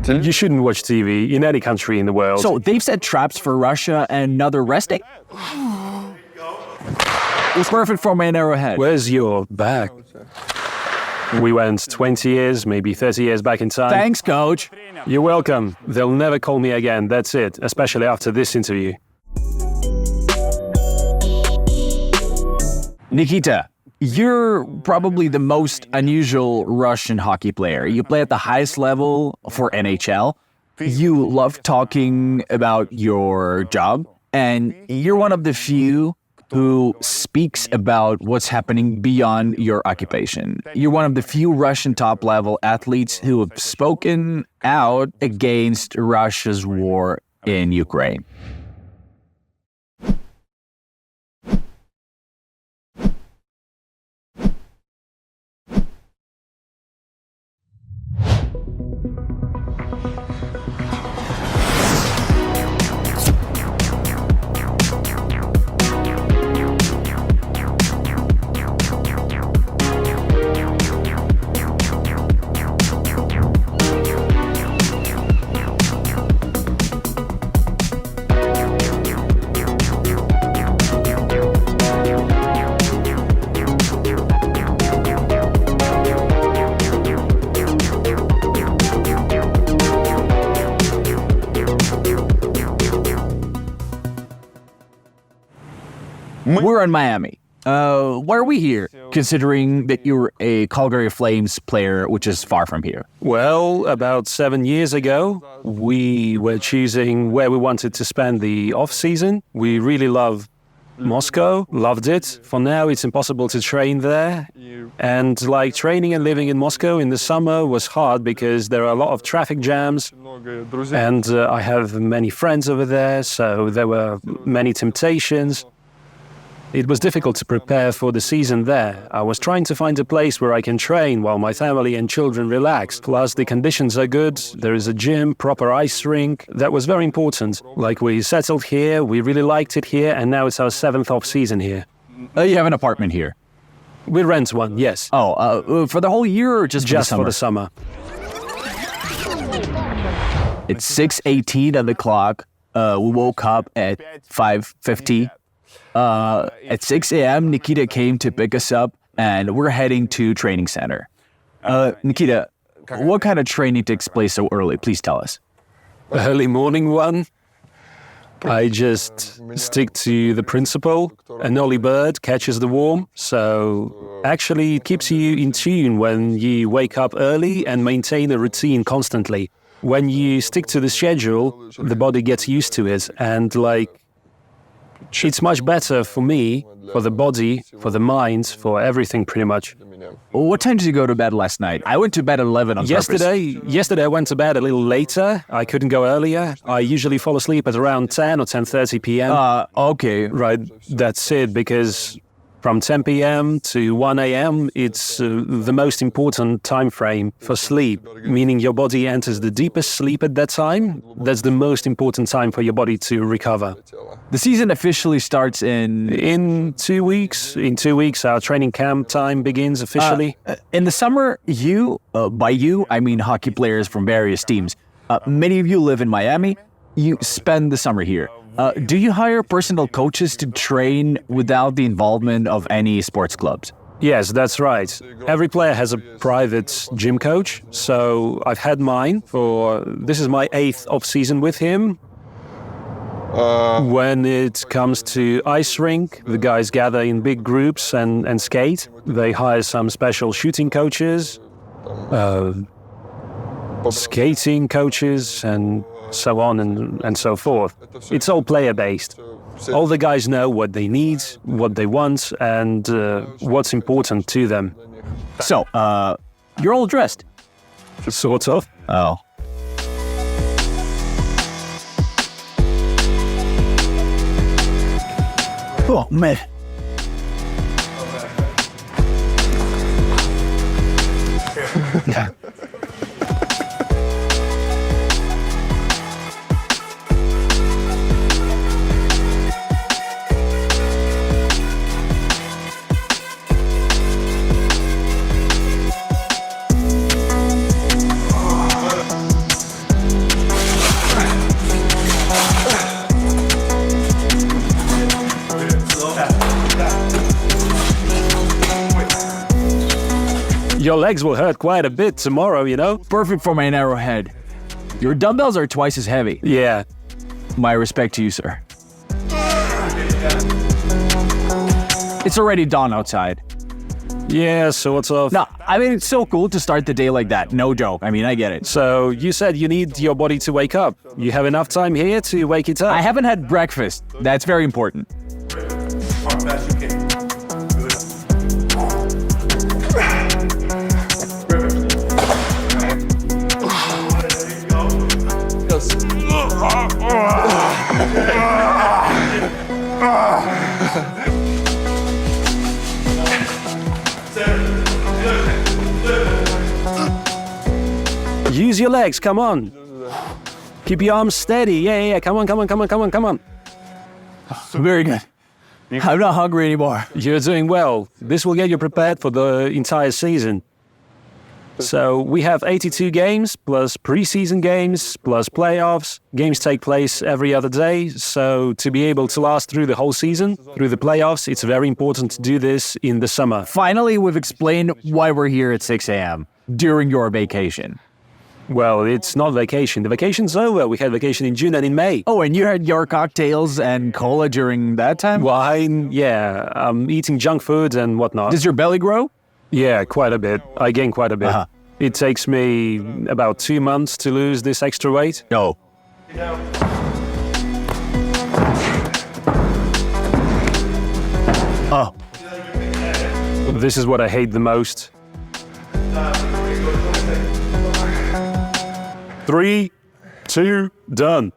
You shouldn't watch TV in any country in the world. So they've set traps for Russia and now they're resting? It's perfect for my arrowhead. Where's your back? We went 20 years, maybe 30 years back in time. Thanks, coach. You're welcome. They'll never call me again, that's it, especially after this interview. Nikita, you're probably the most unusual Russian hockey player. You play at the highest level for NHL. You love talking about your job, and you're one of the few who speaks about what's happening beyond your occupation. You're one of the few Russian top-level athletes who have spoken out against Russia's war in Ukraine. We're in Miami. Why are we here, considering that you're a Calgary Flames player, which is far from here? Well, about 7 years ago, we were choosing where we wanted to spend the off-season. We really love Moscow, loved it. For now, it's impossible to train there. And like training and living in Moscow in the summer was hard because there are a lot of traffic jams. And I have many friends over there, so there were many temptations. It was difficult to prepare for the season there. I was trying to find a place where I can train while my family and children relax. Plus, the conditions are good. There is a gym, proper ice rink. That was very important. Like, we settled here, we really liked it here, and now it's our 7th off-season here. You have an apartment here? We rent one, yes. Oh, for the whole year or just for the summer? It's 6:18 on the clock. We woke up at 5:50. At 6 a.m., Nikita came to pick us up, and we're heading to training center. Nikita, what kind of training takes place so early? Please tell us. Early morning one. I just stick to the principle. An early bird catches the worm. So actually, it keeps you in tune when you wake up early and maintain a routine constantly. When you stick to the schedule, the body gets used to it, and it's much better for me, for the body, for the mind, for everything pretty much. What time did you go to bed last night? I went to bed at 11 on purpose. Yesterday I went to bed a little later. I couldn't go earlier. I usually fall asleep at around 10 or 10:30 p.m. Okay. Right, that's it, because from 10 p.m. to 1 a.m., it's the most important time frame for sleep, meaning your body enters the deepest sleep at that time. That's the most important time for your body to recover. The season officially starts in 2 weeks. In 2 weeks, our training camp time begins officially. In the summer, by you, I mean hockey players from various teams. Many of you live in Miami. You spend the summer here. Do you hire personal coaches to train without the involvement of any sports clubs? Yes, that's right. Every player has a private gym coach, so I've had mine this is my 8th off-season with him. When it comes to ice rink, the guys gather in big groups and skate. They hire some special shooting coaches, skating coaches, and so on and so forth. It's all player-based. All the guys know what they need, what they want, and what's important to them. So, you're all dressed? Sort of. Oh. Oh, man. Yeah. Your legs will hurt quite a bit tomorrow, you know? Perfect for my narrow head. Your dumbbells are twice as heavy. Yeah. My respect to you, sir. It's already dawn outside. Yeah, sort of. No, I mean, it's so cool to start the day like that. No joke. I mean, I get it. So you said you need your body to wake up. You have enough time here to wake it up? I haven't had breakfast. That's very important. Use your legs, come on. Keep your arms steady. Yeah. Come on. Very good. I'm not hungry anymore. You're doing well. This will get you prepared for the entire season. So we have 82 games, plus preseason games, plus playoffs. Games take place every other day, so to be able to last through the whole season, through the playoffs, it's very important to do this in the summer. Finally, we've explained why we're here at 6 a.m. during your vacation. Well, it's not vacation. The vacation's over. We had vacation in June and in May. Oh, and you had your cocktails and cola during that time? Wine, yeah. Eating junk food and whatnot. Does your belly grow? Yeah, quite a bit. I gain quite a bit. Uh-huh. It takes me about 2 months to lose this extra weight. No. Oh. This is what I hate the most. 3, 2, done.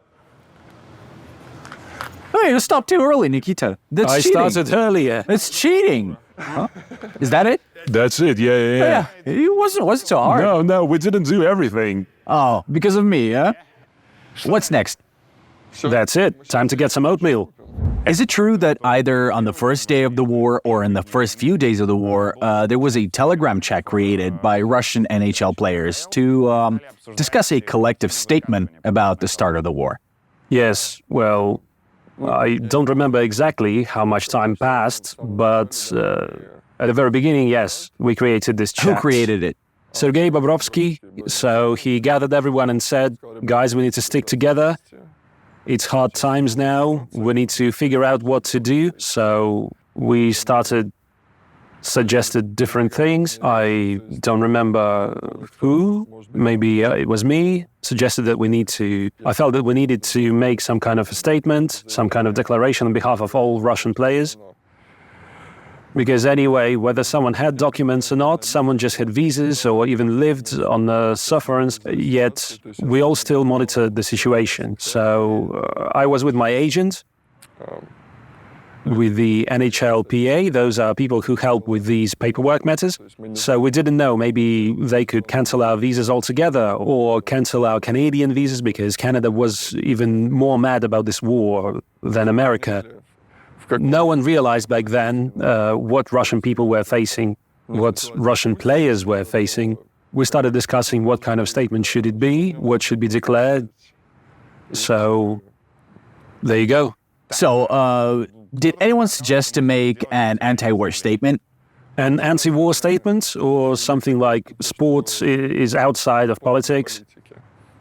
Hey, you stopped too early, Nikita. That's I cheating. started earlier. It's cheating. Huh? Is that it? That's it, yeah. It wasn't so hard. No, we didn't do everything. Oh, because of me, huh? What's next? That's it. Time to get some oatmeal. Is it true that either on the first day of the war or in the first few days of the war, there was a telegram chat created by Russian NHL players to discuss a collective statement about the start of the war? Yes, well, I don't remember exactly how much time passed, but at the very beginning, yes, we created this chat. Who created it? Sergei Bobrovsky. So he gathered everyone and said, guys, we need to stick together. It's hard times now. We need to figure out what to do. So we suggested different things. I don't remember who. Maybe it was me. Suggested that I felt that we needed to make some kind of a statement, some kind of declaration on behalf of all Russian players. Because anyway, whether someone had documents or not, someone just had visas or even lived on the sufferance, yet we all still monitored the situation. So I was with my agent, with the NHLPA. Those are people who help with these paperwork matters. So we didn't know, maybe they could cancel our visas altogether or cancel our Canadian visas because Canada was even more mad about this war than America. No one realized back then what Russian people were facing, what Russian players were facing. We started discussing what kind of statement should it be, what should be declared. So, there you go. So, did anyone suggest to make an anti-war statement? An anti-war statement or something like sports is outside of politics?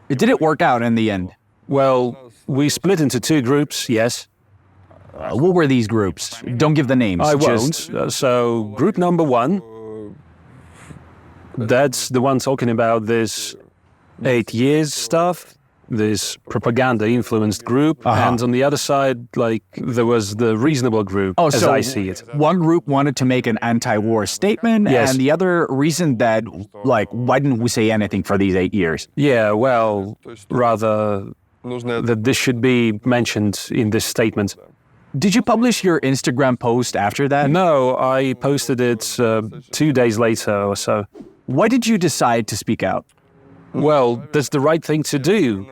Did it work out in the end? Well, we split into 2 groups, yes. What were these groups? Don't give the names. I won't. So, group number 1, that's the one talking about this 8 years stuff, this propaganda-influenced group. And on the other side, there was the reasonable group, as I see it. One group wanted to make an anti-war statement, Yes. and the other reason that, why didn't we say anything for these 8 years? Yeah, well, rather that this should be mentioned in this statement. Did you publish your Instagram post after that? No, I posted it 2 days later or so. Why did you decide to speak out? Well, that's the right thing to do.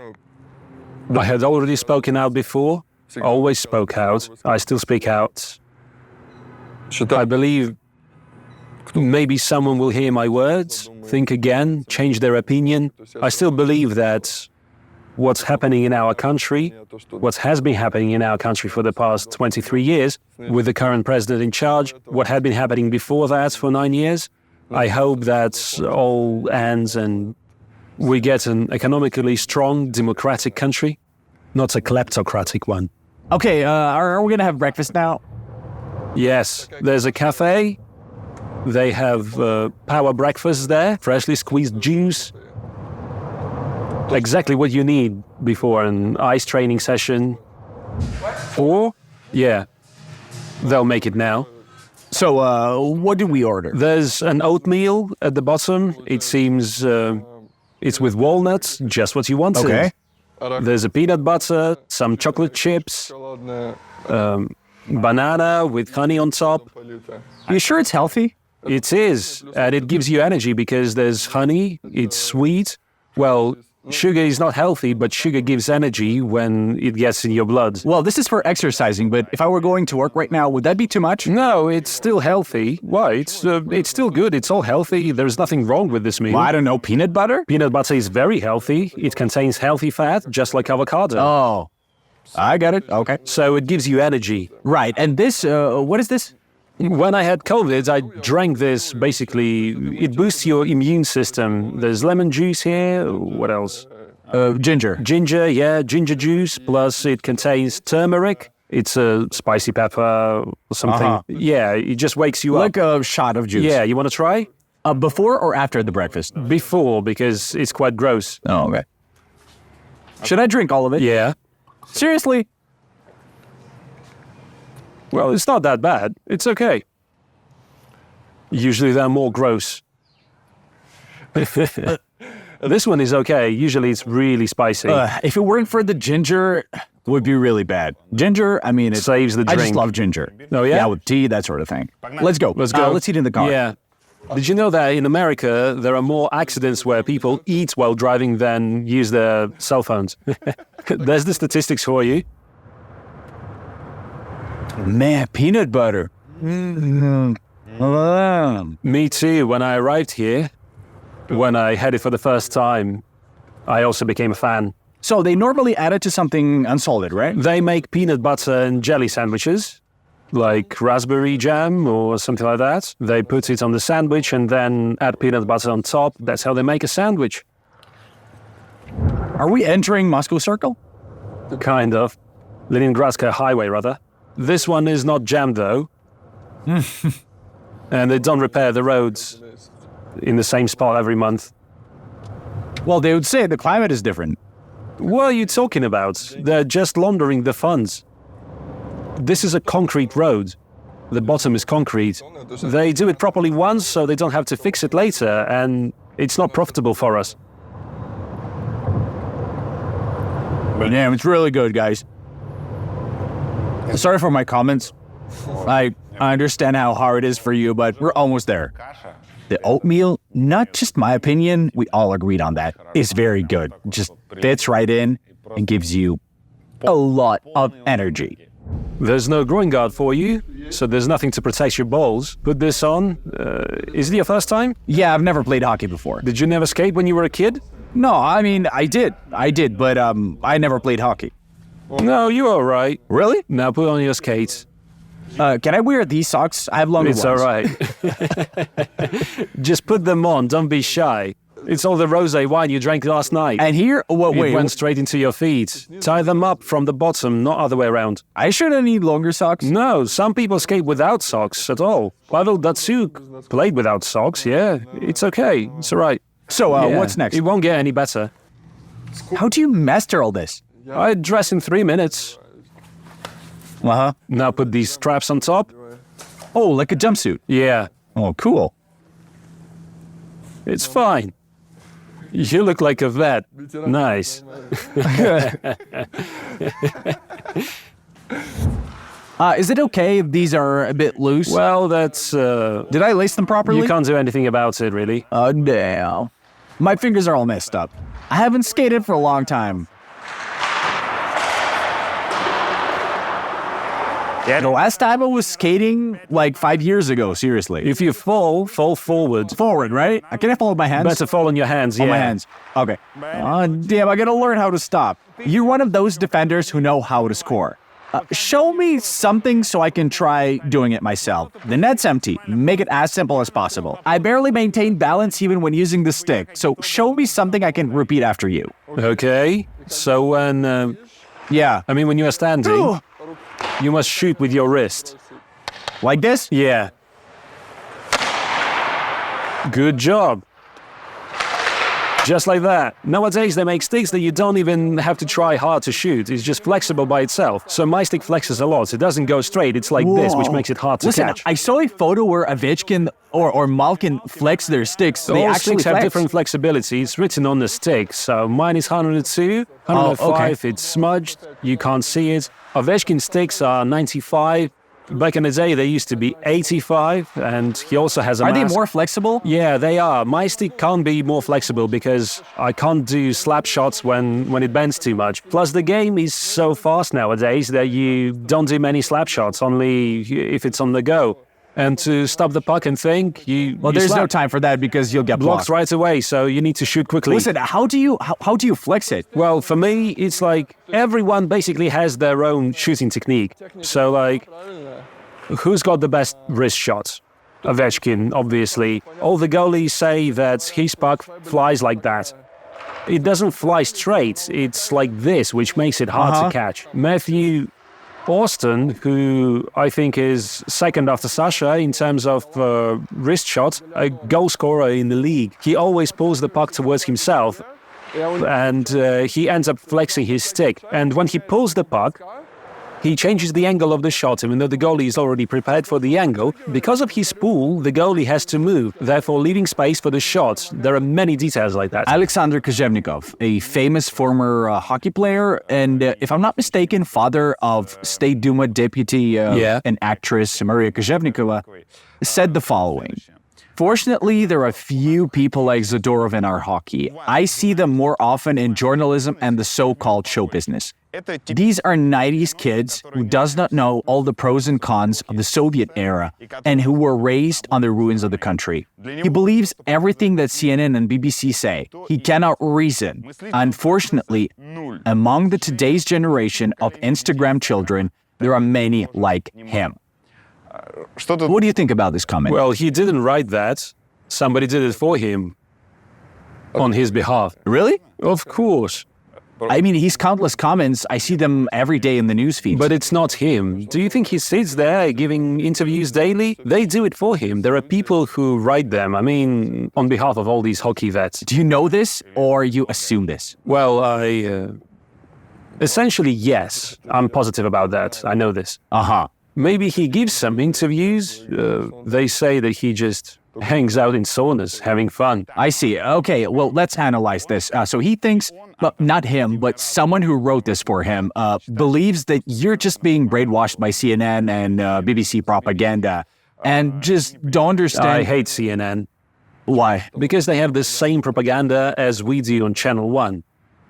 I had already spoken out before, always spoke out, I still speak out. I believe maybe someone will hear my words, think again, change their opinion. I still believe that what's happening in our country, what has been happening in our country for the past 23 years, with the current president in charge, what had been happening before that for 9 years, I hope that all ends and we get an economically strong, democratic country, not a kleptocratic one. Okay, are we gonna have breakfast now? Yes, there's a cafe. They have power breakfast there, freshly squeezed juice. Exactly what you need before an ice training session. Or, yeah, they'll make it now. So, what did we order? There's an oatmeal at the bottom. It seems it's with walnuts, just what you wanted. Okay. There's a peanut butter, some chocolate chips, banana with honey on top. Are you sure it's healthy? It is, and it gives you energy because there's honey, it's sweet. Well, sugar is not healthy, but sugar gives energy when it gets in your blood. Well, this is for exercising, but if I were going to work right now, would that be too much? No, it's still healthy. Why? It's still good. It's all healthy. There's nothing wrong with this meal. Well, I don't know, peanut butter? Peanut butter is very healthy. It contains healthy fat, just like avocado. Oh, I got it. Okay. So it gives you energy. Right, and this, what is this? When I had COVID, I drank this. Basically, it boosts your immune system. There's lemon juice here. What else? Ginger. Ginger, yeah, ginger juice. Plus, it contains turmeric. It's a spicy pepper or something. Yeah, it just wakes you Like up. a shot of juice. Yeah, you want to try? Before or after the breakfast? Before, because it's quite gross. Oh, okay. Should I drink all of it? Yeah. Seriously? Well, it's not that bad. It's okay. Usually they're more gross. This one is okay. Usually it's really spicy. If it weren't for the ginger, it would be really bad. Ginger, I mean, it Saves the I just drink. love ginger. Oh, yeah? Yeah, with tea, that sort of thing. Let's go. Let's go. Let's eat in the car. Yeah. Did you know that in America there are more accidents where people eat while driving than use their cell phones? There's the statistics for you. Man, peanut butter. Me too. When I arrived here, when I had it for the first time, I also became a fan. So they normally add it to something unsalted, right? They make peanut butter and jelly sandwiches, like raspberry jam or something like that. They put it on the sandwich and then add peanut butter on top. That's how they make a sandwich. Are we entering Moscow Circle? Kind of. Leningradskaya Highway, rather. This one is not jammed, though. And they don't repair the roads in the same spot every month. Well, they would say the climate is different. What are you talking about? They're just laundering the funds. This is a concrete road. The bottom is concrete. They do it properly once, so they don't have to fix it later, and it's not profitable for us. But damn, it's really good, guys. Sorry for my comments. I understand how hard it is for you, but we're almost there. The oatmeal, not just my opinion, we all agreed on that, is very good. Just fits right in and gives you a lot of energy. There's no groin guard for you, so there's nothing to protect your balls. Put this on. Is it your first time? Yeah, I've never played hockey before. Did you never skate when you were a kid? No, I mean, I did, but I never played hockey. No, you're all right. Really? Now put on your skates. Can I wear these socks? I have longer It's ones. all right. Just put them on. Don't be shy. It's all the rosé wine you drank last night. And here, It wait, went straight into your feet. Tie them up from the bottom, not other way around. I shouldn't need longer socks. No, some people skate without socks at all. Pavel Datsuk played without socks, yeah. It's okay. It's all right. So, Yeah, what's next? It won't get any better. How do you master all this? I dress in 3 minutes. Uh-huh. Now put these straps on top. Oh, like a jumpsuit. Yeah, Oh, cool. it's fine. You look like a vet. Nice. Is it okay if these are a bit loose? Well, that's... Did I lace them properly? You can't do anything about it, really. Oh, damn. My fingers are all messed up. I haven't skated for a long time. Yeah, the last time I was skating, like 5 years ago, seriously. If you fall forward. Forward, right? Can I fall with my hands? Better fall on your hands, yeah. On my hands. Okay. Oh, damn, I gotta learn how to stop. You're one of those defenders who know how to score. Show me something so I can try doing it myself. The net's empty. Make it as simple as possible. I barely maintain balance even when using the stick, so show me something I can repeat after you. Okay, so when when you are standing, you must shoot with your wrist. Like this? Yeah. Good job. Just like that. Nowadays they make sticks that you don't even have to try hard to shoot. It's just flexible by itself. So my stick flexes a lot. It doesn't go straight. It's like this, which makes it hard to catch. I saw a photo where Ovechkin or Malkin flex their sticks. All sticks have different flexibility. It's written on the stick. So mine is 102, 105. It's smudged. You can't see it. Ovechkin sticks are 95. Back in the day, they used to be 85, and he also has a mask. Are they more flexible? Yeah, they are. My stick can't be more flexible because I can't do slap shots when it bends too much. Plus, the game is so fast nowadays that you don't do many slap shots, only if it's on the go. And to stop the puck and think, there's no time for that because you'll get blocked right away, so you need to shoot quickly. Listen, how do you flex it? Well, for me, it's like everyone basically has their own shooting technique. So, like, who's got the best wrist shot? Ovechkin, obviously. All the goalies say that his puck flies like that. It doesn't fly straight. It's like this, which makes it hard to catch. Matthew Boston, who I think is second after Sasha in terms of wrist shot, a goal scorer in the league. He always pulls the puck towards himself, and he ends up flexing his stick. And when he pulls the puck, he changes the angle of the shot, even though the goalie is already prepared for the angle. Because of his pull, the goalie has to move, therefore leaving space for the shot. There are many details like that. Alexander Kozhevnikov, a famous former hockey player, and if I'm not mistaken, father of State Duma deputy and actress Maria Kozhevnikova, said the following. Fortunately, there are few people like Zadorov in our hockey. I see them more often in journalism and the so-called show business. These are 90s kids who does not know all the pros and cons of the Soviet era and who were raised on the ruins of the country. He believes everything that CNN and BBC say. He cannot reason. Unfortunately, among the today's generation of Instagram children, there are many like him. What do you think about this comment? Well, he didn't write that. Somebody did it for him on his behalf. Really? Of course. I mean, his countless comments, I see them every day in the newsfeed. But it's not him. Do you think he sits there giving interviews daily? They do it for him. There are people who write them, on behalf of all these hockey vets. Do you know this, or you assume this? Well, essentially, yes. I'm positive about that. I know this. Maybe he gives some interviews. They say that he just hangs out in saunas, having fun. I see. Okay, well, let's analyze this. So he thinks, not him, but someone who wrote this for him, believes that you're just being brainwashed by CNN and BBC propaganda and just don't understand. I hate CNN. Why? Because they have the same propaganda as we do on Channel 1.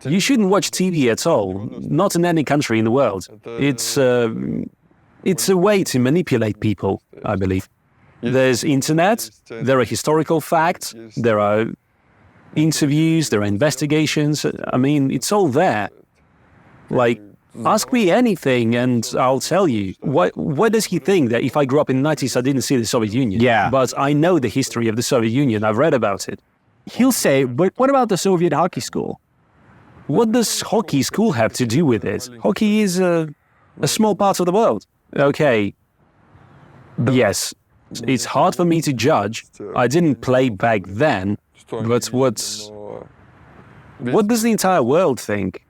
You shouldn't watch TV at all, not in any country in the world. It's a way to manipulate people, I believe. There's internet, there are historical facts, there are interviews, there are investigations. It's all there. Like, ask me anything and I'll tell you. What does he think that if I grew up in the 90s, I didn't see the Soviet Union? Yeah. But I know the history of the Soviet Union. I've read about it. He'll say, but what about the Soviet hockey school? What does hockey school have to do with it? Hockey is a small part of the world. Okay. Yes. It's hard for me to judge. I didn't play back then, but what does the entire world think?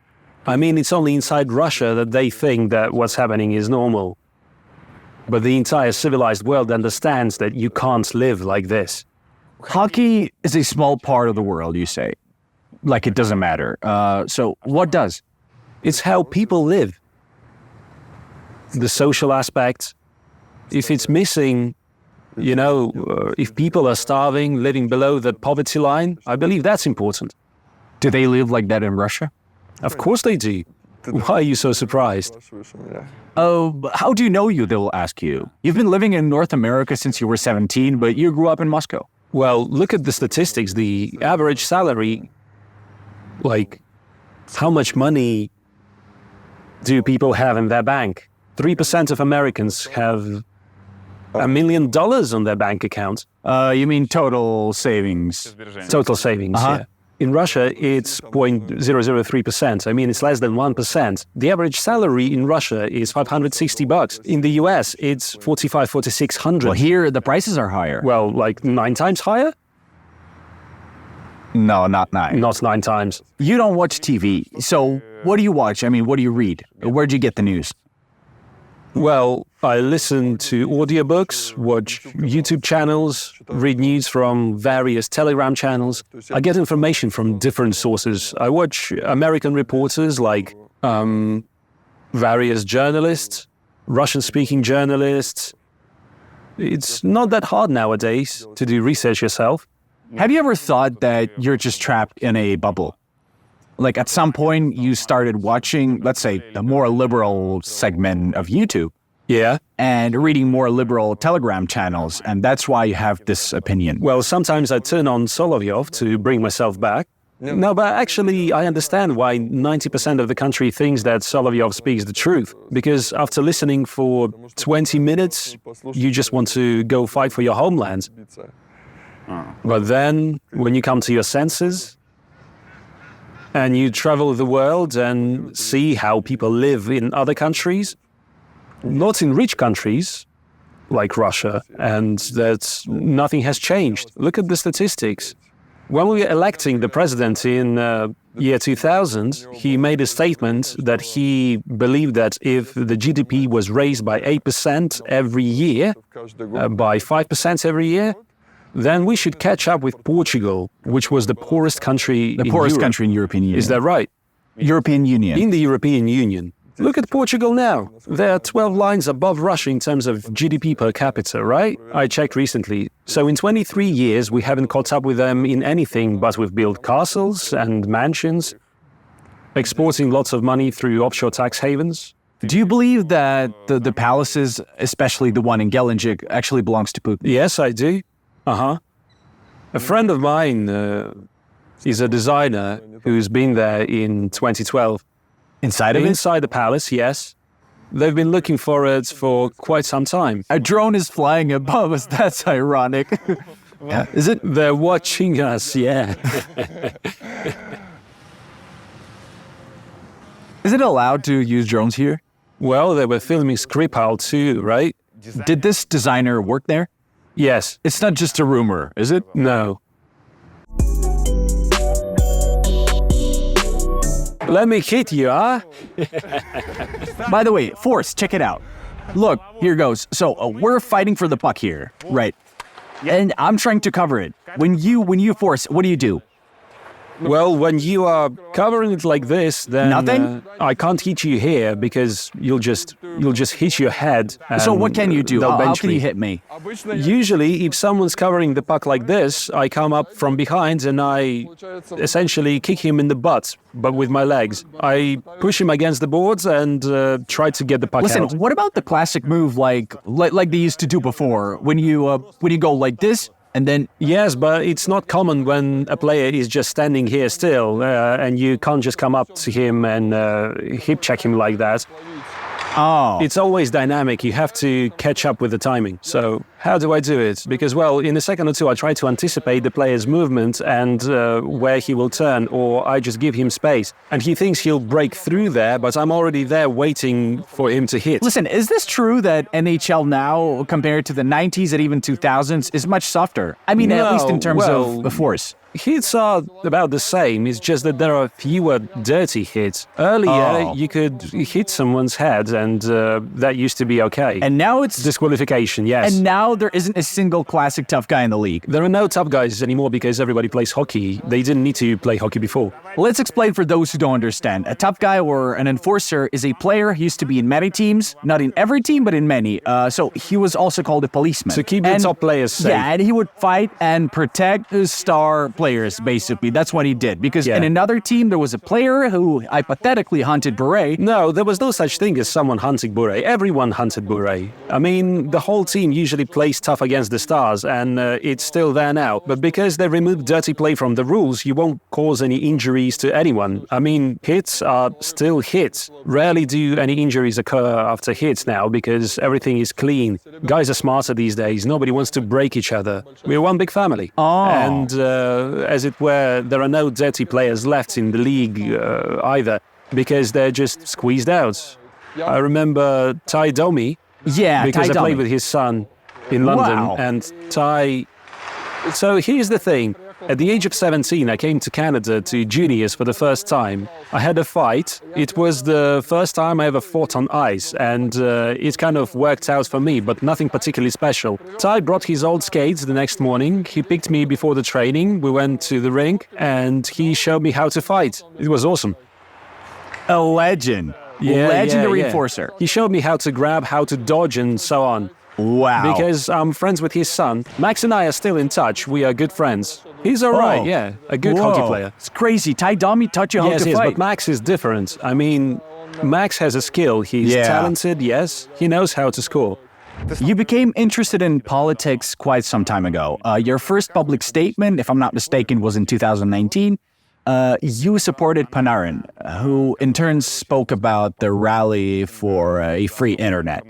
It's only inside Russia that they think that what's happening is normal. But the entire civilized world understands that you can't live like this. Hockey is a small part of the world, you say. Like it doesn't matter. So what does? It's how people live. The social aspect. If it's missing, if people are starving, living below the poverty line, I believe that's important. Do they live like that in Russia? Of course they do. Why are you so surprised? Oh, how do you know you, they will ask you. You've been living in North America since you were 17, but you grew up in Moscow. Well, look at the statistics. The average salary, how much money do people have in their bank? 3% of Americans have $1 million on their bank account. You mean total savings? Total savings, yeah. In Russia, it's 0.003%. I mean, it's less than 1%. The average salary in Russia is $560. In the US, it's $4,600. Well, here the prices are higher. Well, like 9 times higher? No, not 9. Not 9 times. You don't watch TV, so what do you watch? I mean, what do you read? Where'd you get the news? Well, I listen to audiobooks, watch YouTube channels, read news from various Telegram channels. I get information from different sources. I watch American reporters like various journalists, Russian-speaking journalists. It's not that hard nowadays to do research yourself. Have you ever thought that you're just trapped in a bubble? Like at some point you started watching, let's say, the more liberal segment of YouTube. Yeah. And reading more liberal Telegram channels, and that's why you have this opinion. Well, sometimes I turn on Solovyov to bring myself back. No, but actually I understand why 90% of the country thinks that Solovyov speaks the truth. Because after listening for 20 minutes, you just want to go fight for your homeland. But then, when you come to your senses, and you travel the world and see how people live in other countries, not in rich countries like Russia, and that nothing has changed. Look at the statistics. When we were electing the president in year 2000, he made a statement that he believed that if the GDP was raised by 8% every year, by 5% every year, then we should catch up with Portugal, which was the poorest country in Europe. The poorest country in European Union. Is that right? European Union. In the European Union. Look at Portugal now. They are 12 lines above Russia in terms of GDP per capita, right? I checked recently. So in 23 years, we haven't caught up with them in anything, but we've built castles and mansions, exporting lots of money through offshore tax havens. Do you believe that the palaces, especially the one in Gelendzhik, actually belongs to Putin? Yes, I do. A friend of mine is a designer who's been there in 2012. Inside of it? Inside the palace, yes. They've been looking for it for quite some time. A drone is flying above us. That's ironic. Yeah. Is it? They're watching us, yeah. Is it allowed to use drones here? Well, they were filming Skripal too, right? Did this designer work there? Yes. It's not just a rumor, is it? No. Let me hit you, huh? By the way, Force, check it out. Look, here goes. So we're fighting for the puck here, right? And I'm trying to cover it. When you Force, what do you do? Well, when you are covering it like this, then nothing. I can't hit you here because you'll just hit your head. So what can you do? How can you hit me? Usually, if someone's covering the puck like this, I come up from behind and I essentially kick him in the butt, but with my legs. I push him against the boards and try to get the puck out. Listen, what about the classic move like they used to do before, when you go like this? And then, yes, but it's not common when a player is just standing here still, and you can't just come up to him and hip check him like that. Oh. It's always dynamic. You have to catch up with the timing. So how do I do it? Because, well, in a second or two, I try to anticipate the player's movement and where he will turn, or I just give him space. And he thinks he'll break through there, but I'm already there waiting for him to hit. Listen, is this true that NHL now, compared to the 90s and even 2000s, is much softer? I mean, at least in terms of force. Hits are about the same, it's just that there are fewer dirty hits. Earlier, you could hit someone's head and that used to be okay. And now it's disqualification, yes. And now there isn't a single classic tough guy in the league. There are no tough guys anymore because everybody plays hockey. They didn't need to play hockey before. Let's explain for those who don't understand. A tough guy or an enforcer is a player who used to be in many teams, not in every team, but in many. So he was also called a policeman. To keep the top players safe. Yeah, and he would fight and protect his star players, basically. That's what he did. Because in another team, there was a player who hypothetically hunted Beret. No, there was no such thing as someone everyone hunted Bure. Everyone hunted Bure. I mean, the whole team usually plays tough against the Stars, and it's still there now. But because they removed dirty play from the rules, you won't cause any injuries to anyone. I mean, hits are still hits. Rarely do any injuries occur after hits now, because everything is clean. Guys are smarter these days. Nobody wants to break each other. We're one big family. And as it were, there are no dirty players left in the league either, because they're just squeezed out. I remember Ty Domi, because I played with his son in London, and Ty... So here's the thing. At the age of 17, I came to Canada to juniors for the first time. I had a fight. It was the first time I ever fought on ice, and it kind of worked out for me, but nothing particularly special. Ty brought his old skates the next morning. He picked me before the training. We went to the rink, and he showed me how to fight. It was awesome. A legend. Legendary enforcer. He showed me how to grab, how to dodge, and so on. Wow. Because I'm friends with his son. Max and I are still in touch. We are good friends. He's all right, yeah. A good hockey player. It's crazy. Ty Domi taught you how to fight. Yes, but Max is different. I mean, Max has a skill. He's talented, yes. He knows how to score. You became interested in politics quite some time ago. Your first public statement, if I'm not mistaken, was in 2019. You supported Panarin, who in turn spoke about the rally for a free internet.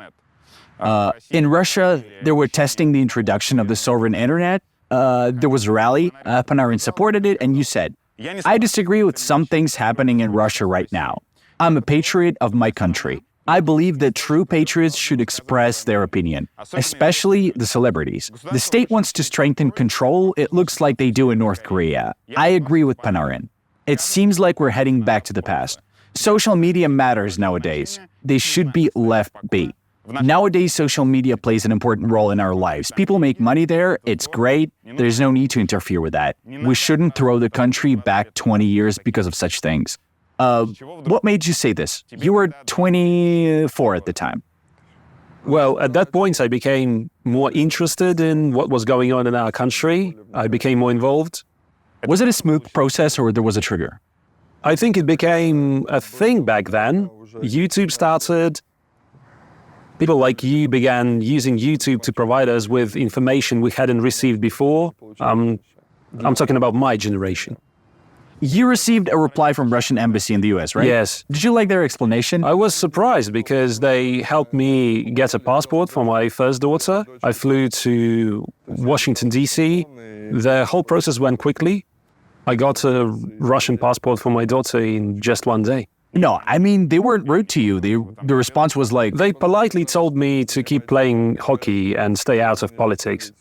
In Russia, they were testing the introduction of the sovereign internet. There was a rally, Panarin supported it, and you said, I disagree with some things happening in Russia right now. I'm a patriot of my country. I believe that true patriots should express their opinion, especially the celebrities. The state wants to strengthen control, it looks like they do in North Korea. I agree with Panarin. It seems like we're heading back to the past. Social media matters nowadays. They should be left be. Nowadays, social media plays an important role in our lives. People make money there, it's great, there's no need to interfere with that. We shouldn't throw the country back 20 years because of such things. What made you say this? You were 24 at the time. Well, at that point, I became more interested in what was going on in our country. I became more involved. Was it a smooth process or there was a trigger? I think it became a thing back then. YouTube started. People like you began using YouTube to provide us with information we hadn't received before. I'm talking about my generation. You received a reply from Russian embassy in the US, right? Yes. Did you like their explanation? I was surprised because they helped me get a passport for my first daughter. I flew to Washington, D.C. The whole process went quickly. I got a Russian passport for my daughter in just one day. No, I mean, they weren't rude to you. The response was like... They politely told me to keep playing hockey and stay out of politics.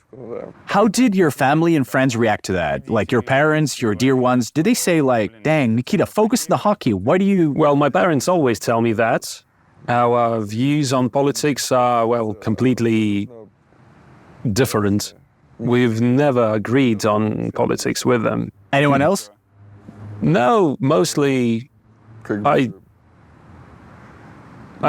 How did your family and friends react to that? Like your parents, your dear ones, did they say like, dang, Nikita, focus on the hockey, why do you... Well, my parents always tell me that. Our views on politics are, well, completely different. We've never agreed on politics with them. Anyone else? No, mostly... I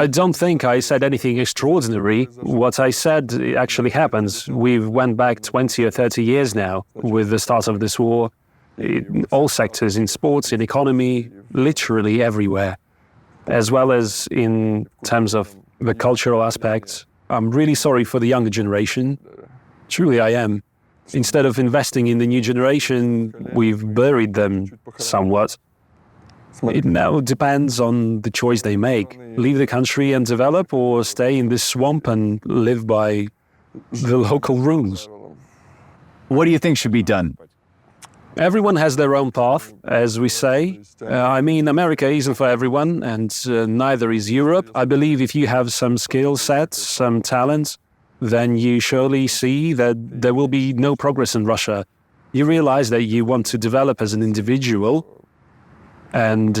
don't think I said anything extraordinary. What I said actually happens. We've went back 20 or 30 years now with the start of this war. In all sectors, in sports, in economy, literally everywhere. As well as in terms of the cultural aspects. I'm really sorry for the younger generation. Truly I am. Instead of investing in the new generation, we've buried them somewhat. It now depends on the choice they make. Leave the country and develop, or stay in this swamp and live by the local rules. What do you think should be done? Everyone has their own path, as we say. I mean, America isn't for everyone, and neither is Europe. I believe if you have some skill sets, some talent, then you surely see that there will be no progress in Russia. You realize that you want to develop as an individual, and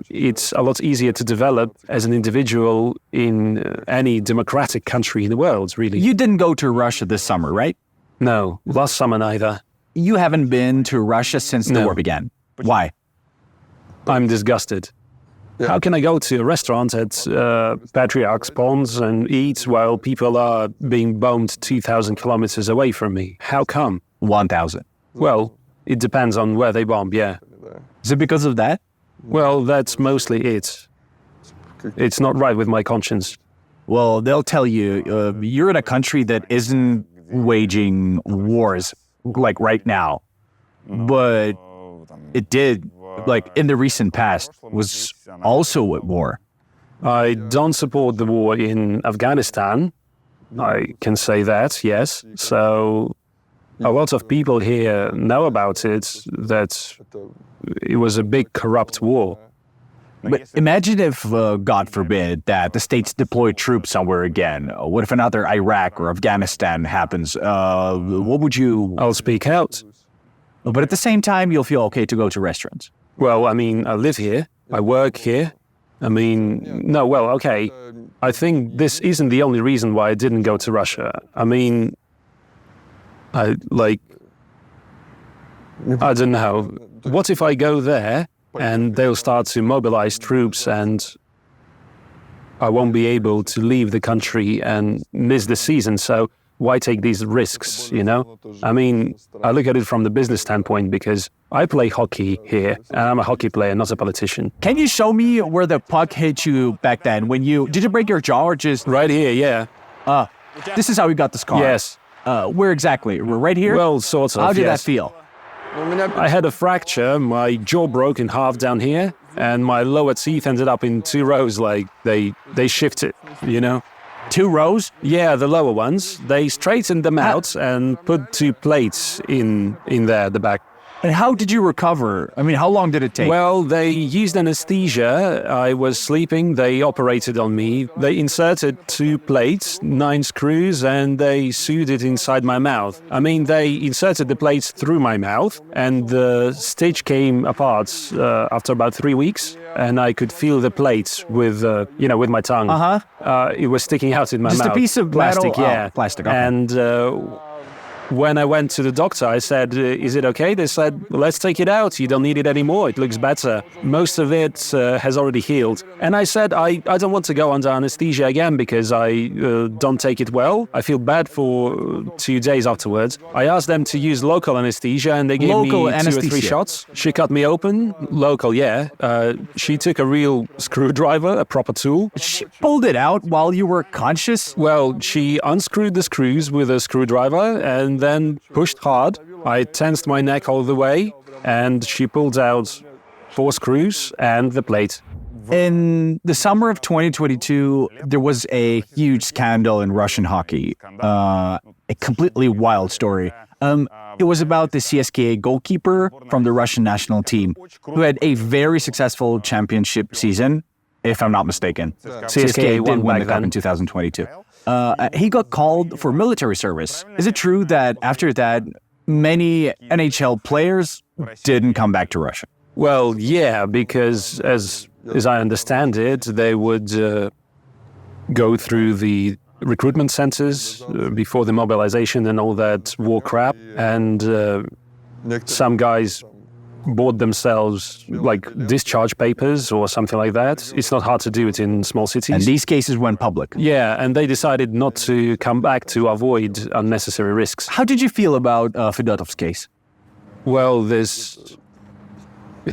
it's a lot easier to develop as an individual in any democratic country in the world, really. You didn't go to Russia this summer, right? No, last summer neither. You haven't been to Russia since the war began. Why? I'm disgusted. How can I go to a restaurant at Patriarch's Ponds and eat while people are being bombed 2,000 kilometers away from me? How come? 1,000. Well, it depends on where they bomb, yeah. Is it because of that? Well, that's mostly it. It's not right with my conscience. Well, they'll tell you, you're in a country that isn't waging wars like right now, but it did, like in the recent past, was also at war. I don't support the war in Afghanistan. I can say that, yes. So a lot of people here know about it, that it was a big corrupt war. But imagine if, God forbid, that the states deploy troops somewhere again. What if another Iraq or Afghanistan happens? What would you... I'll speak out. But at the same time, you'll feel okay to go to restaurants. Well, I mean, I live here. I work here. I mean, no, well, okay. I think this isn't the only reason why I didn't go to Russia. I mean, I don't know. What if I go there and they'll start to mobilize troops and I won't be able to leave the country and miss the season? So why take these risks, you know? I mean, I look at it from the business standpoint because I play hockey here and I'm a hockey player, not a politician. Can you show me where the puck hit you back then? Did you break your jaw or just... Right here, yeah. This is how you got the scar? Yes. Where exactly? Right here? Well, sort of, How did that yes. feel? I had a fracture, my jaw broke in half down here, and my lower teeth ended up in 2 rows, like they shifted, you know? 2 rows? Yeah, the lower ones. They straightened them out and put 2 plates in there at the back. And how did you recover? I mean, how long did it take? Well, they used anesthesia. I was sleeping. They operated on me. They inserted 2 plates, 9 screws, and they sewed it inside my mouth. I mean, they inserted the plates through my mouth, and the stitch came apart after about 3 weeks, and I could feel the plates with my tongue. It was sticking out in my mouth. Just a piece of plastic, metal? yeah. Oh, plastic, okay. And when I went to the doctor, I said, is it okay? They said, let's take it out. You don't need it anymore. It looks better. Most of it has already healed. And I said, I don't want to go under anesthesia again because I don't take it well. I feel bad for 2 days afterwards. I asked them to use local anesthesia and they gave me 2 or 3 shots. She cut me open. Local, yeah. She took a real screwdriver, a proper tool. She pulled it out while you were conscious? Well, she unscrewed the screws with a screwdriver and then pushed hard. I tensed my neck all the way, and she pulled out 4 screws and the plate. In the summer of 2022, there was a huge scandal in Russian hockey. A completely wild story. It was about the CSKA goalkeeper from the Russian national team, who had a very successful championship season, if I'm not mistaken. CSKA did win the cup in 2022. He got called for military service. Is it true that after that, many NHL players didn't come back to Russia? Well, yeah, because as I understand it, they would go through the recruitment centers before the mobilization and all that war crap, and some guys bought themselves like discharge papers or something like that. It's not hard to do it in small cities. And these cases went public. Yeah, and they decided not to come back to avoid unnecessary risks. How did you feel about Fedotov's case? Well,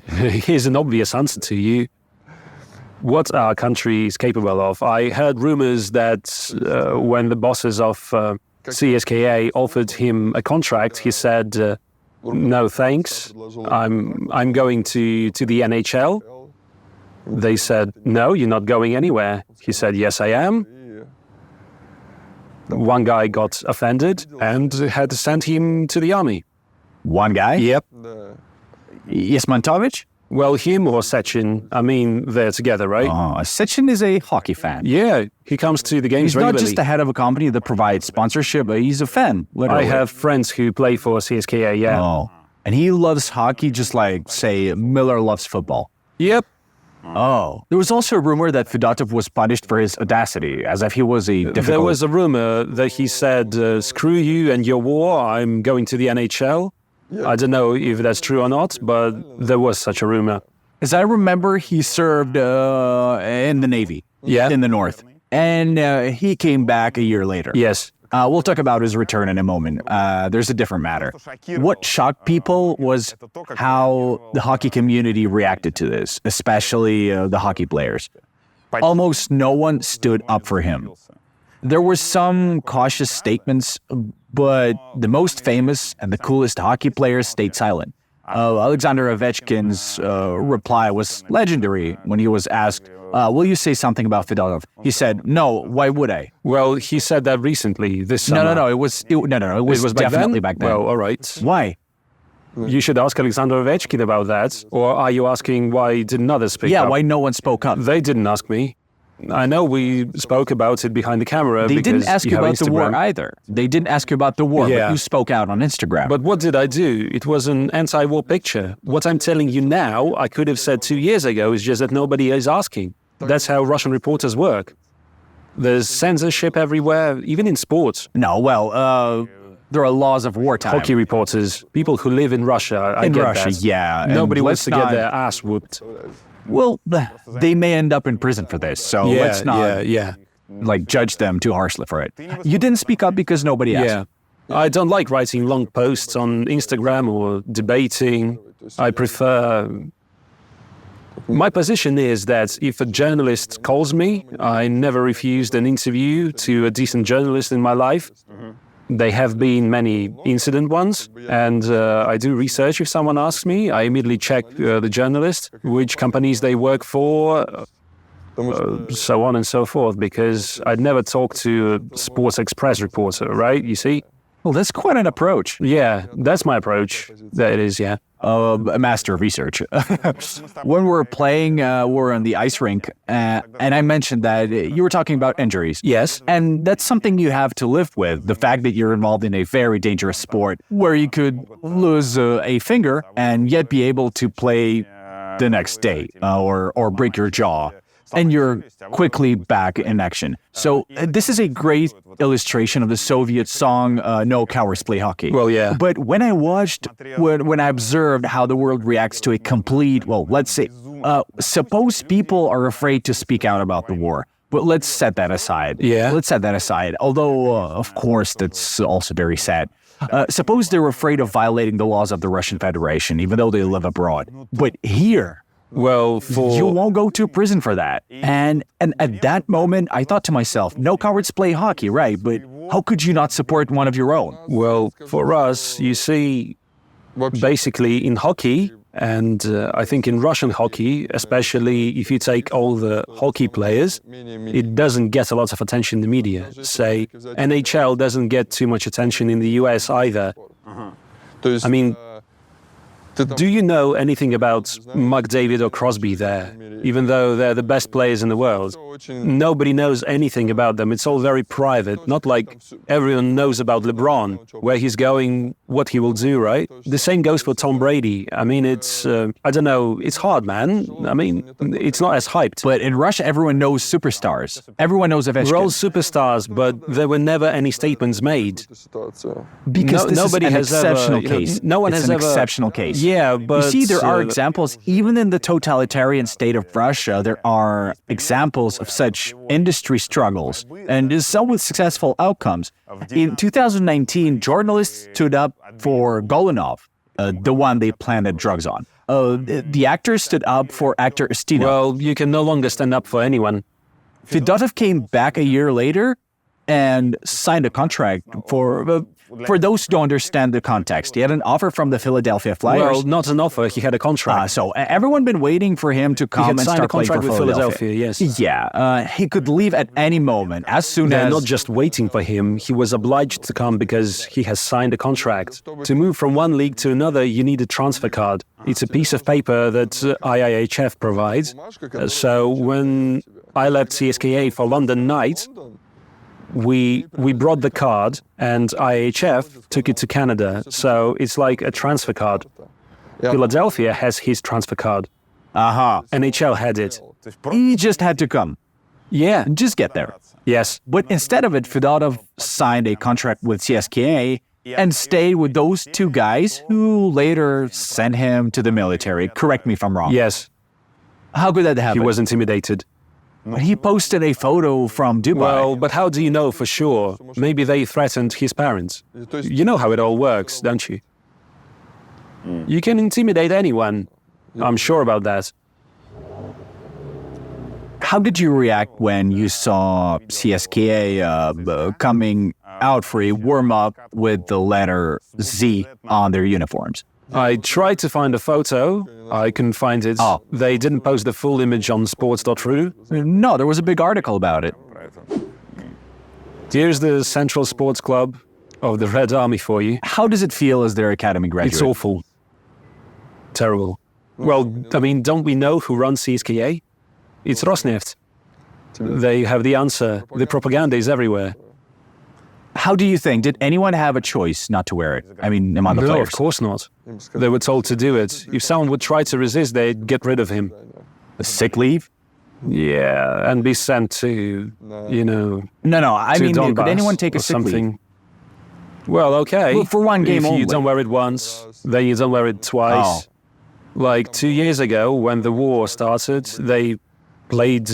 here's an obvious answer to you. What our country is capable of. I heard rumors that when the bosses of CSKA offered him a contract, he said, no thanks, I'm going to the NHL. They said, no, you're not going anywhere. He said, yes, I am. One guy got offended and had to send him to the army. One guy? Yep. Yesmantovich? Well, him or Sechin, I mean, they're together, right? Sechin is a hockey fan. Yeah, he comes to the games regularly. He's not just the head of a company that provides sponsorship, but he's a fan, literally. I have friends who play for CSKA, yeah. Oh, and he loves hockey just like, say, Miller loves football. Yep. Oh. There was also a rumor that Fedotov was punished for his audacity, as if he was a difficult... There was a rumor that he said, screw you and your war, I'm going to the NHL. I don't know if that's true or not, but there was such a rumor. As I remember, he served in the Navy, in the North, and he came back a year later. Yes. We'll talk about his return in a moment. There's a different matter. What shocked people was how the hockey community reacted to this, especially the hockey players. Almost no one stood up for him. There were some cautious statements, but the most famous and the coolest hockey players stayed silent. Alexander Ovechkin's reply was legendary when he was asked, will you say something about Fedotov? He said, no, why would I? Well, he said that recently, this summer. No, it was definitely back then. Well, all right. Why? You should ask Alexander Ovechkin about that. Or are you asking why didn't others speak up? Yeah, why no one spoke up? They didn't ask me. I know we spoke about it behind the camera. They because didn't ask you have about the war Instagram. either. They didn't ask you about the war, Yeah. but you spoke out on Instagram. But what did I do? It was an anti-war picture. What I'm telling you now, I could have said 2 years ago, it's just that nobody is asking. That's how Russian reporters work. There's censorship everywhere, even in sports. No, well, there are laws of wartime. Hockey reporters, people who live in Russia, I In get Russia, that. yeah, and Nobody wants let's to not- get their ass whooped. Well, they may end up in prison for this, so let's not judge them too harshly for it. You didn't speak up because nobody asked. Yeah. I don't like writing long posts on Instagram or debating. I prefer... My position is that if a journalist calls me, I never refused an interview to a decent journalist in my life. There have been many incident ones, and I do research if someone asks me. I immediately check the journalist, which companies they work for, so on and so forth, because I'd never talk to a Sports Express reporter, right? You see? Well, that's quite an approach. Yeah, that's my approach. That it is, yeah. A master of research. When we were playing, we were on the ice rink, and I mentioned that you were talking about injuries. Yes. And that's something you have to live with, the fact that you're involved in a very dangerous sport where you could lose a finger and yet be able to play the next day or break your jaw. And you're quickly back in action. So this is a great illustration of the Soviet song, No Cowards Play Hockey. Well, yeah. But when I watched, when I observed how the world reacts to a complete, well, let's say, suppose people are afraid to speak out about the war. But let's set that aside. Yeah. Let's set that aside. Although, of course, that's also very sad. Suppose they're afraid of violating the laws of the Russian Federation, even though they live abroad. But here... Well, You won't go to prison for that. And at that moment, I thought to myself, no cowards play hockey, right? But how could you not support one of your own? Well, for us, you see, basically in hockey, and I think in Russian hockey, especially if you take all the hockey players, it doesn't get a lot of attention in the media. Say, NHL doesn't get too much attention in the US either. I mean, do you know anything about McDavid or Crosby there? Even though they're the best players in the world, nobody knows anything about them. It's all very private, not like everyone knows about LeBron, where he's going, what he will do, right? The same goes for Tom Brady. I mean, it's, I don't know, it's hard, man. I mean, it's not as hyped. But in Russia, everyone knows superstars. Everyone knows Ovechkin. We're all superstars, but there were never any statements made. Because this nobody is an has exceptional ever, case. No one it's has an ever... exceptional case. Yeah, but... You see, there are examples, even in the totalitarian state of Russia, there are examples of such industry struggles, and some with successful outcomes. In 2019, journalists stood up for Golunov, the one they planted drugs on. The actors stood up for actor Ustinov. Well, you can no longer stand up for anyone. Fedotov came back a year later and signed a contract for those who don't understand the context. He had an offer from the Philadelphia Flyers. Well, not an offer, he had a contract. So everyone been waiting for him to come and start playing for with Philadelphia, yes. Yeah, he could leave at any moment, as soon They're as... not just waiting for him, he was obliged to come because he has signed a contract. To move from one league to another, you need a transfer card. It's a piece of paper that IIHF provides. So when I left CSKA for London Knights, we brought the card and IHF took it to Canada. So it's like a transfer card. Philadelphia has his transfer card. NHL had it. He just had to come. Yeah. Just get there. Yes. But instead of it, Fedotov signed a contract with CSKA and stayed with those two guys who later sent him to the military. Correct me if I'm wrong. Yes. How could that happen? He was intimidated. He posted a photo from Dubai. Well, but how do you know for sure? Maybe they threatened his parents. You know how it all works, don't you? You can intimidate anyone. I'm sure about that. How did you react when you saw CSKA coming out for a warm-up with the letter Z on their uniforms? I tried to find a photo. I couldn't find it. Oh. They didn't post the full image on sports.ru. No, there was a big article about it. Here's the Central Sports Club of the Red Army for you. How does it feel as their academy graduate? It's awful. Terrible. Well, I mean, don't we know who runs CSKA? It's Rosneft. They have the answer. The propaganda is everywhere. How do you think? Did anyone have a choice not to wear it? I mean, among the No, players. of course not. They were told to do it. If someone would try to resist, they'd get rid of him. A sick leave? Yeah, and be sent to, No, I to mean, could Donbass anyone take a or sick leave? something. Well, okay. Well, for one game if only. you don't wear it once, then you don't wear it twice. Oh. Like 2 years ago, when the war started, they played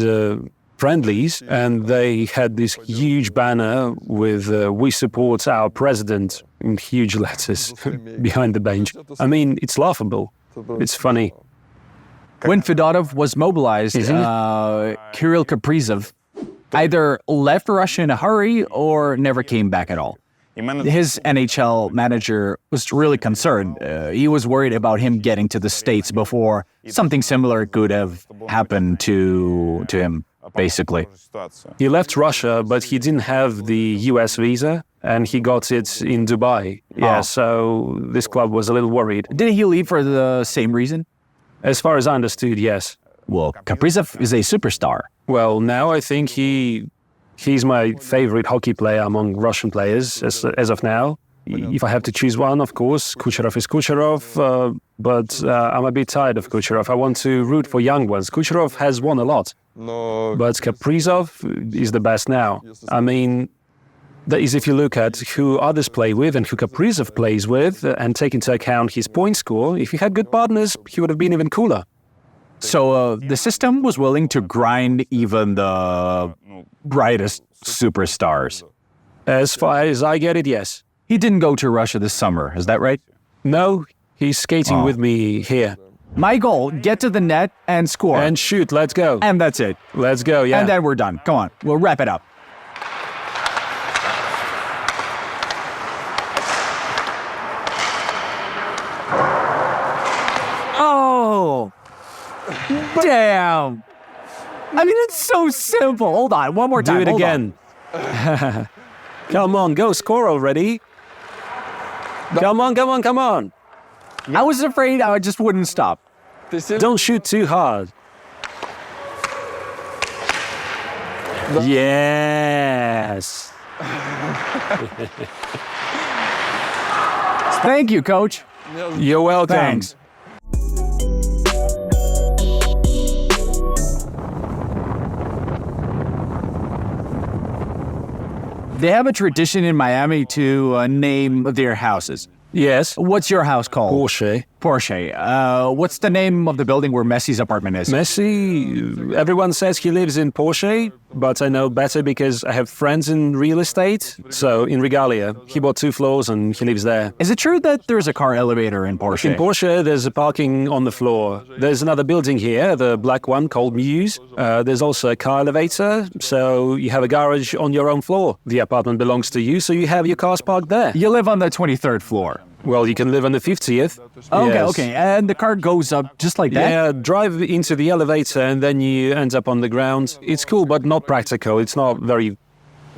friendlies, and they had this huge banner with "We support our president" in huge letters behind the bench. I mean, it's laughable. It's funny. When Fedotov was mobilized, Kirill Kaprizov either left Russia in a hurry or never came back at all. His NHL manager was really concerned. He was worried about him getting to the States before something similar could have happened to him, basically. He left Russia, but he didn't have the US visa, and he got it in Dubai. Yeah, Oh. so this club was a little worried. Did he leave for the same reason? As far as I understood, yes. Well, Kaprizov is a superstar. Well, now I think he's my favorite hockey player among Russian players as of now. If I have to choose one, of course, Kucherov is Kucherov, but I'm a bit tired of Kucherov. I want to root for young ones. Kucherov has won a lot, but Kaprizov is the best now. I mean, that is if you look at who others play with and who Kaprizov plays with, and take into account his point score, if he had good partners, he would have been even cooler. So the system was willing to grind even the brightest superstars. As far as I get it, yes. He didn't go to Russia this summer, is that right? No, he's skating with me here. My goal, get to the net and score. And shoot, let's go. And that's it. Let's go, yeah. And then we're done. Come on, we'll wrap it up. Oh! Damn! I mean, it's so simple. Hold on, one more time. Do it Hold again. Come on, go score already. Come on, come on, come on. on. I was afraid I just wouldn't stop. Don't shoot too hard. Yes. Thank you, coach. You're welcome. Thanks. They have a tradition in Miami to name their houses. Yes. What's your house called? Porsche. Porsche. What's the name of the building where Messi's apartment is? Messi, everyone says he lives in Porsche, but I know better because I have friends in real estate. So in Regalia, he bought 2 floors and he lives there. Is it true that there's a car elevator in Porsche? In Porsche, there's a parking on the floor. There's another building here, the black one called Muse. There's also a car elevator, so you have a garage on your own floor. The apartment belongs to you, so you have your cars parked there. You live on the 23rd floor. Well, you can live on the 50th. Okay, Yes. okay. And the car goes up just like that? Yeah, drive into the elevator and then you end up on the ground. It's cool, but not practical. It's not very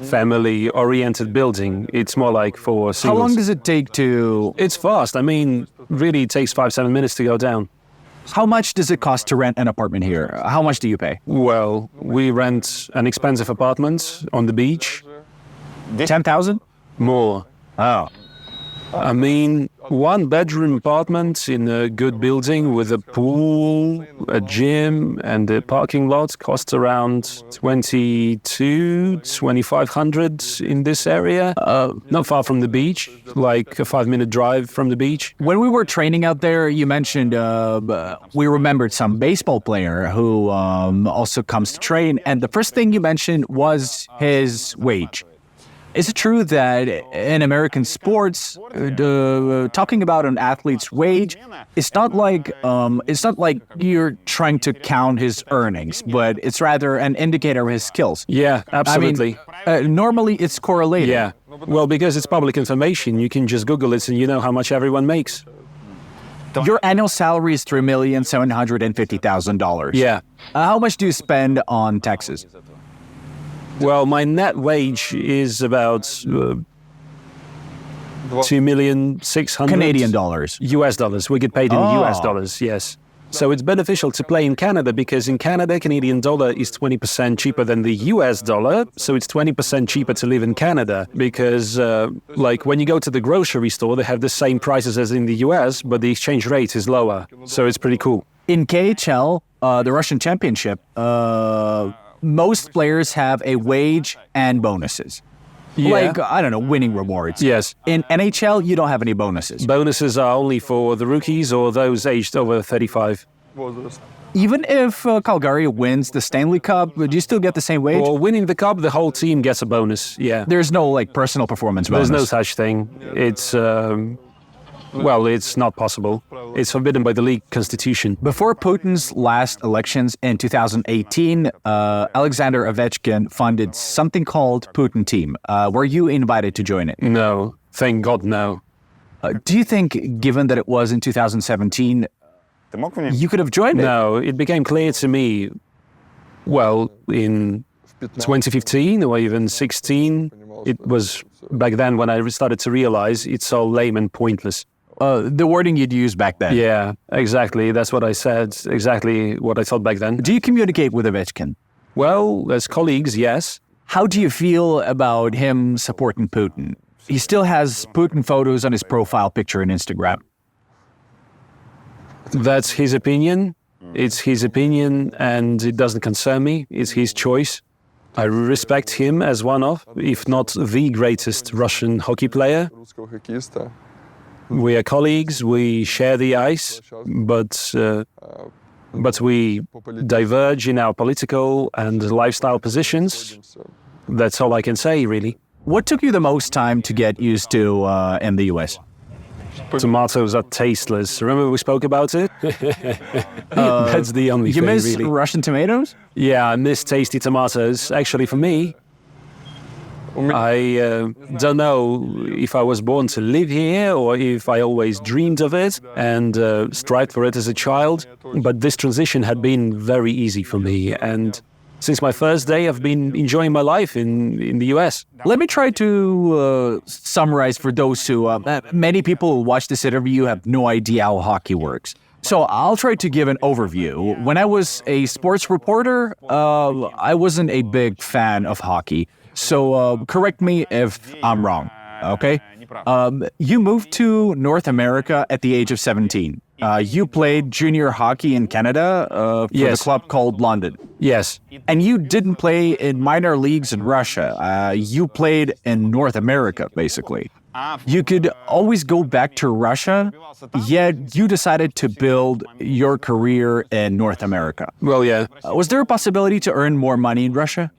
family-oriented building. It's more like for How singles. long does it take to... It's fast. I mean, really, it takes 5-7 minutes to go down. How much does it cost to rent an apartment here? How much do you pay? Well, we rent an expensive apartment on the beach. 10,000? More. Oh. I mean, 1-bedroom apartment in a good building with a pool, a gym, and a parking lot costs around 2,500 in this area. Not far from the beach, like a 5-minute drive from the beach. When we were training out there, you mentioned we remembered some baseball player who also comes to train, and the first thing you mentioned was his wage. Is it true that in American sports, talking about an athlete's wage, it's not like you're trying to count his earnings, but it's rather an indicator of his skills? Yeah, absolutely. I mean, normally it's correlated. Yeah. Well, because it's public information, you can just Google it and you know how much everyone makes. Your annual salary is $3,750,000. Yeah. How much do you spend on taxes? Well, my net wage is about $2,600,000 Canadian dollars. US dollars. We get paid in Oh. US dollars, yes. So it's beneficial to play in Canada because in Canada, Canadian dollar is 20% cheaper than the US dollar. So it's 20% cheaper to live in Canada because, like, when you go to the grocery store, they have the same prices as in the US, but the exchange rate is lower. So it's pretty cool. In KHL, the Russian Championship, most players have a wage and bonuses. Yeah. Like, I don't know, winning rewards. Yes. In NHL, you don't have any bonuses. Bonuses are only for the rookies or those aged over 35. Even if Calgary wins the Stanley Cup, do you still get the same wage? For winning the cup, the whole team gets a bonus, yeah. There's no, like, personal performance bonus. There's no such thing. It's, well, it's not possible. It's forbidden by the league constitution. Before Putin's last elections in 2018, Alexander Ovechkin funded something called Putin Team. Were you invited to join it? No, thank God, no. Do you think, given that it was in 2017, you could have joined it? No, it became clear to me, well, in 2015 or even 16, it was back then when I started to realize it's so lame and pointless. The wording you'd use back then. Yeah, exactly. That's what I said. Exactly what I thought back then. Do you communicate with Ovechkin? Well, as colleagues, yes. How do you feel about him supporting Putin? He still has Putin photos on his profile picture on Instagram. That's his opinion. It's his opinion and it doesn't concern me. It's his choice. I respect him as one of, if not the greatest Russian hockey player. We are colleagues, we share the ice, but we diverge in our political and lifestyle positions. That's all I can say, really. What took you the most time to get used to in the US? Tomatoes are tasteless. Remember we spoke about it? That's the only You thing, miss really. Russian tomatoes? Yeah, I miss tasty tomatoes. Actually, for me, I don't know if I was born to live here or if I always dreamed of it and strived for it as a child. But this transition had been very easy for me. And since my first day, I've been enjoying my life in the US. Let me try to summarize for those who, many people who watch this interview have no idea how hockey works. So I'll try to give an overview. When I was a sports reporter, I wasn't a big fan of hockey. So correct me if I'm wrong, okay? You moved to North America at the age of 17. You played junior hockey in Canada for Yes. the club called London. Yes. And you didn't play in minor leagues in Russia. You played in North America, basically. You could always go back to Russia, yet you decided to build your career in North America. Well, yeah. Was there a possibility to earn more money in Russia?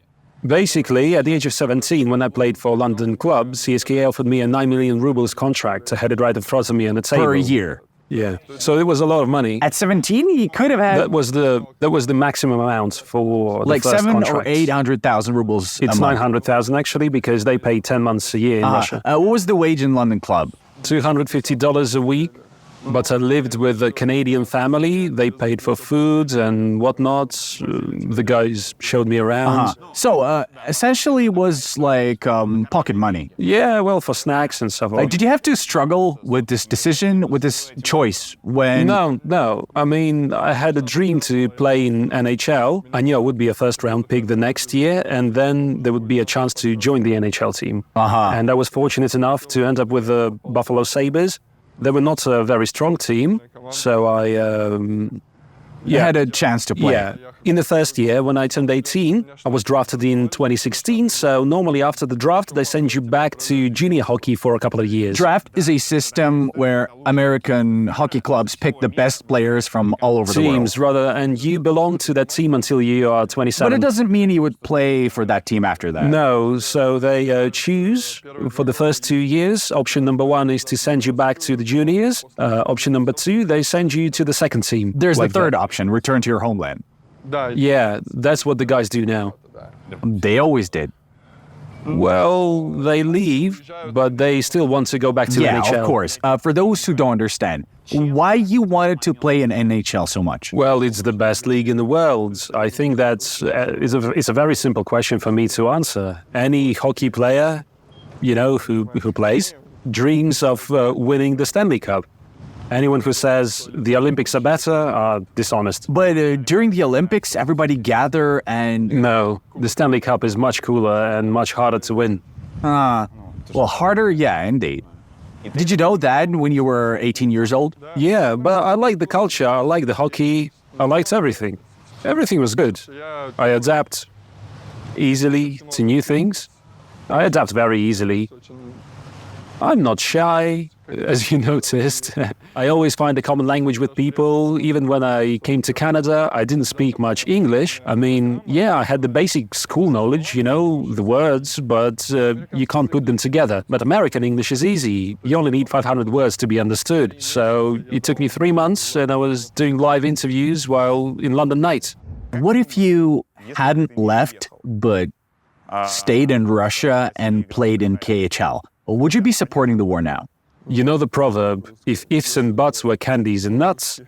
Basically, at the age of 17, when I played for London club, CSKA offered me a 9 million rubles contract to head it right in front of me on the table. Per year. Yeah. So it was a lot of money. At 17, you could have had That was the maximum amount for the like first 700,000 contract. or 800,000 rubles. It's a month. 900,000 actually, because they pay 10 months a year in Russia. What was the wage in London club? $250 a week. But I lived with a Canadian family. They paid for food and whatnot. The guys showed me around. So essentially it was like pocket money. Yeah, well, for snacks and stuff. Did you have to struggle with this decision, with this choice when... No. I mean, I had a dream to play in NHL. I knew I would be a first-round pick the next year, and then there would be a chance to join the NHL team. And I was fortunate enough to end up with the Buffalo Sabres. They were not a very strong team, so had a chance to play. Yeah. In the first year, when I turned 18, I was drafted in 2016. So normally after the draft, they send you back to junior hockey for a couple of years. Draft is a system where American hockey clubs pick the best players from all over the world. Teams, rather, and you belong to that team until you are 27. But it doesn't mean you would play for that team after that. No, so they choose for the first 2 years. Option number 1 is to send you back to the juniors. Option number 2, they send you to the second team. There's like the third that. option, return to your homeland. Yeah, that's what the guys do now. They always did. Well, they leave, but they still want to go back to the Yeah, NHL. of course. For those who don't understand, why you wanted to play in NHL so much? Well, it's the best league in the world. I think that's it's a very simple question for me to answer. Any hockey player, who plays, dreams of winning the Stanley Cup. Anyone who says the Olympics are better are dishonest. But during the Olympics, everybody gather and... No, the Stanley Cup is much cooler and much harder to win. Well, harder? Yeah, indeed. Did you know that when you were 18 years old? Yeah, but I like the culture, I like the hockey, I liked everything. Everything was good. I adapt easily to new things. I adapt very easily. I'm not shy, as you noticed. I always find a common language with people. Even when I came to Canada, I didn't speak much English. I mean, yeah, I had the basic school knowledge, the words, but you can't put them together. But American English is easy. You only need 500 words to be understood. So it took me 3 months, and I was doing live interviews while in London night. What if you hadn't left, but stayed in Russia and played in KHL? Would you be supporting the war now? You know the proverb, if ifs and buts were candies and nuts?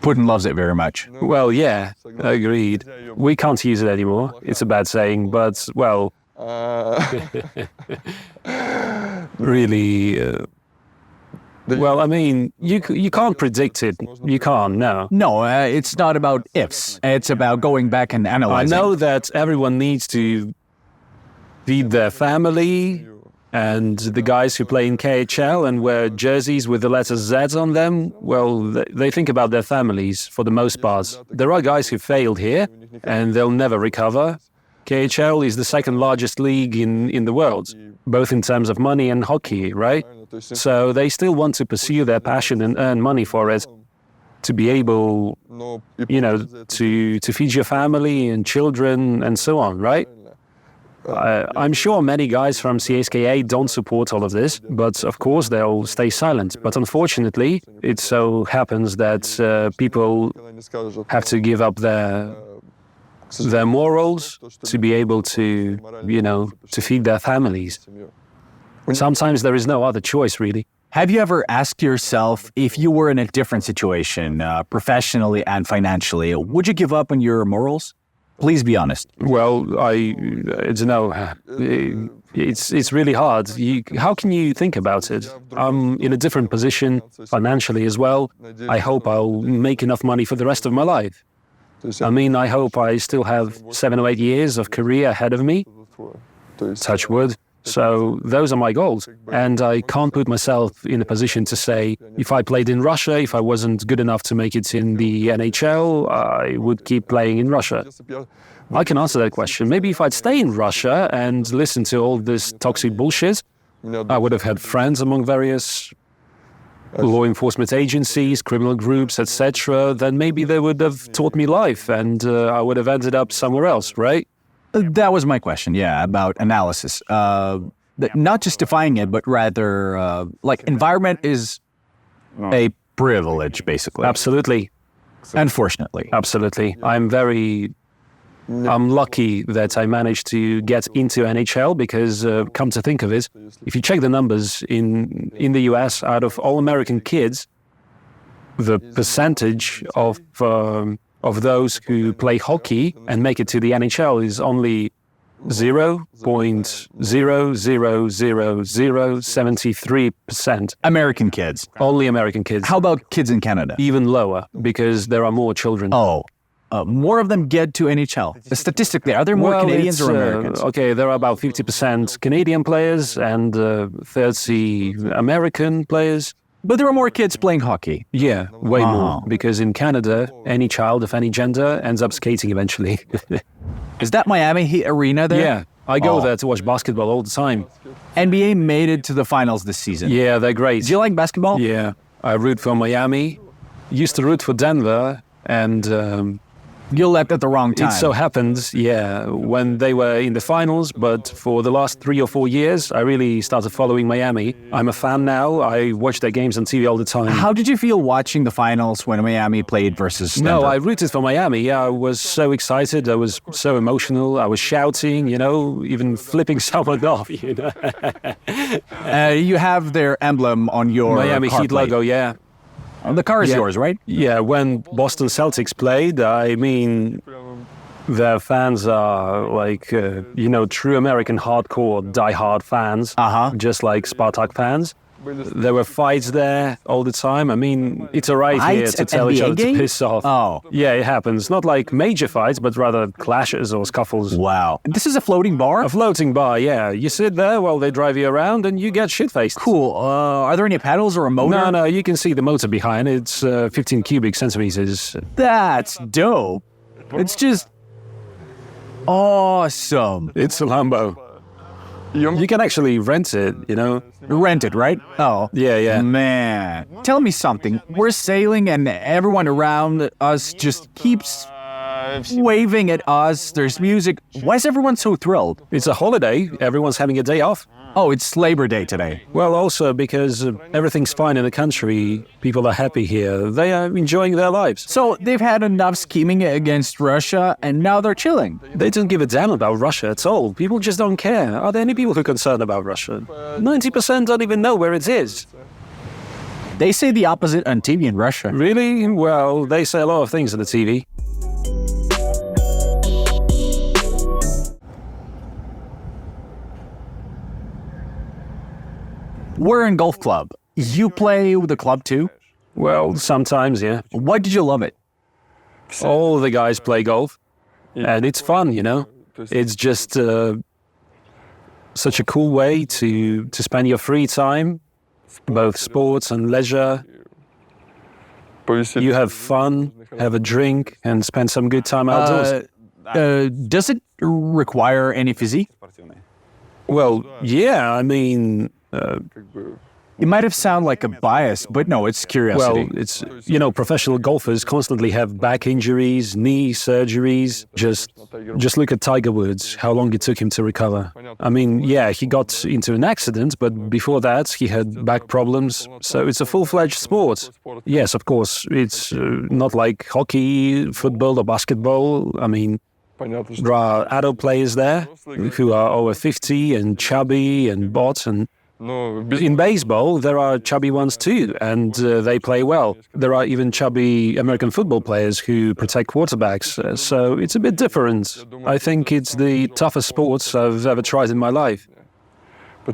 Putin loves it very much. Well, yeah, agreed. We can't use it anymore. It's a bad saying, but, well... really... Well, I mean, you can't predict it. You can't, no. No, it's not about ifs. It's about going back and analyzing. I know that everyone needs to feed their family, and the guys who play in KHL and wear jerseys with the letter Z on them, well, they think about their families for the most part. There are guys who failed here, and they'll never recover. KHL is the second largest league in the world, both in terms of money and hockey, right? So they still want to pursue their passion and earn money for it, to be able, to feed your family and children and so on, right? I'm sure many guys from CSKA don't support all of this, but of course they'll stay silent. But unfortunately, it so happens that people have to give up their morals to be able to, to feed their families. Sometimes there is no other choice, really. Have you ever asked yourself, if you were in a different situation, professionally and financially, would you give up on your morals? Please be honest. Well, I don't know. It's really hard. How can you think about it? I'm in a different position financially as well. I hope I'll make enough money for the rest of my life. I mean, I hope I still have 7 or 8 years of career ahead of me. Touch wood. So those are my goals. And I can't put myself in a position to say, if I played in Russia, if I wasn't good enough to make it in the NHL, I would keep playing in Russia. I can answer that question. Maybe if I'd stay in Russia and listen to all this toxic bullshit, I would have had friends among various law enforcement agencies, criminal groups, etc. Then maybe they would have taught me life and I would have ended up somewhere else, right? That was my question, yeah, about analysis. Not justifying it, but rather, environment is a privilege, basically. Absolutely. Unfortunately. Absolutely. I'm lucky that I managed to get into NHL because, come to think of it, if you check the numbers in the US, out of all American kids, the percentage of those who play hockey and make it to the NHL is only 0.0000073%. American kids. Only American kids. How about kids in Canada? Even lower, because there are more children. Oh, more of them get to NHL. Statistically, are there more Canadians or Americans? Okay, there are about 50% Canadian players and 30 American players. But there are more kids playing hockey. Yeah, way more. Because in Canada, any child of any gender ends up skating eventually. Is that Miami Heat Arena there? Yeah, I go there to watch basketball all the time. NBA made it to the finals this season. Yeah, they're great. Do you like basketball? Yeah, I root for Miami. Used to root for Denver, and You left at the wrong time. it so happens, when they were in the finals, but for the last 3 or 4 years, I really started following Miami. I'm a fan now. I watch their games on TV all the time. How did you feel watching the finals when Miami played versus Denver? No, I rooted for Miami. Yeah, I was so excited. I was so emotional. I was shouting, even flipping someone off, You have their emblem on your Miami car Heat plate. logo, yeah. The car is yours, right? Yeah, when Boston Celtics played, I mean, their fans are like, true American hardcore, die-hard fans, just like Spartak fans. There were fights there all the time. I mean, it's alright here Fights to at tell each NBA other to games? piss off. Oh. Yeah, it happens. Not like major fights, but rather clashes or scuffles. Wow. This is a floating bar? A floating bar, yeah. You sit there while they drive you around and you get shit-faced. Cool. Are there any pedals or a motor? No, you can see the motor behind. It's 15 cubic centimeters. That's dope. It's just awesome. It's a Lambo. You can actually rent it, Rented, right? Oh. Yeah. Man. Tell me something. We're sailing and everyone around us just keeps waving at us. There's music. Why is everyone so thrilled? It's a holiday. Everyone's having a day off. Oh, it's Labor Day today. Well, also because everything's fine in the country. People are happy here. They are enjoying their lives. So they've had enough scheming against Russia and now they're chilling. They don't give a damn about Russia at all. People just don't care. Are there any people who are concerned about Russia? 90% don't even know where it is. They say the opposite on TV in Russia. Really? Well, they say a lot of things on the TV. We're in golf club. You play with the club too? Well, sometimes, yeah. Why did you love it? All the guys play golf, and it's fun, It's just such a cool way to spend your free time, both sports and leisure. You have fun, have a drink, and spend some good time outdoors. Does it require any physique? Well, yeah, I mean... It might have sounded like a bias, but no, it's curiosity. Well, it's, professional golfers constantly have back injuries, knee surgeries. Just look at Tiger Woods, how long it took him to recover. I mean, yeah, he got into an accident, but before that, he had back problems. So it's a full-fledged sport. Yes, of course, it's not like hockey, football, or basketball. I mean, there are adult players there who are over 50 and chubby and bot and... In baseball, there are chubby ones too, and they play well. There are even chubby American football players who protect quarterbacks, so it's a bit different. I think it's the toughest sport I've ever tried in my life,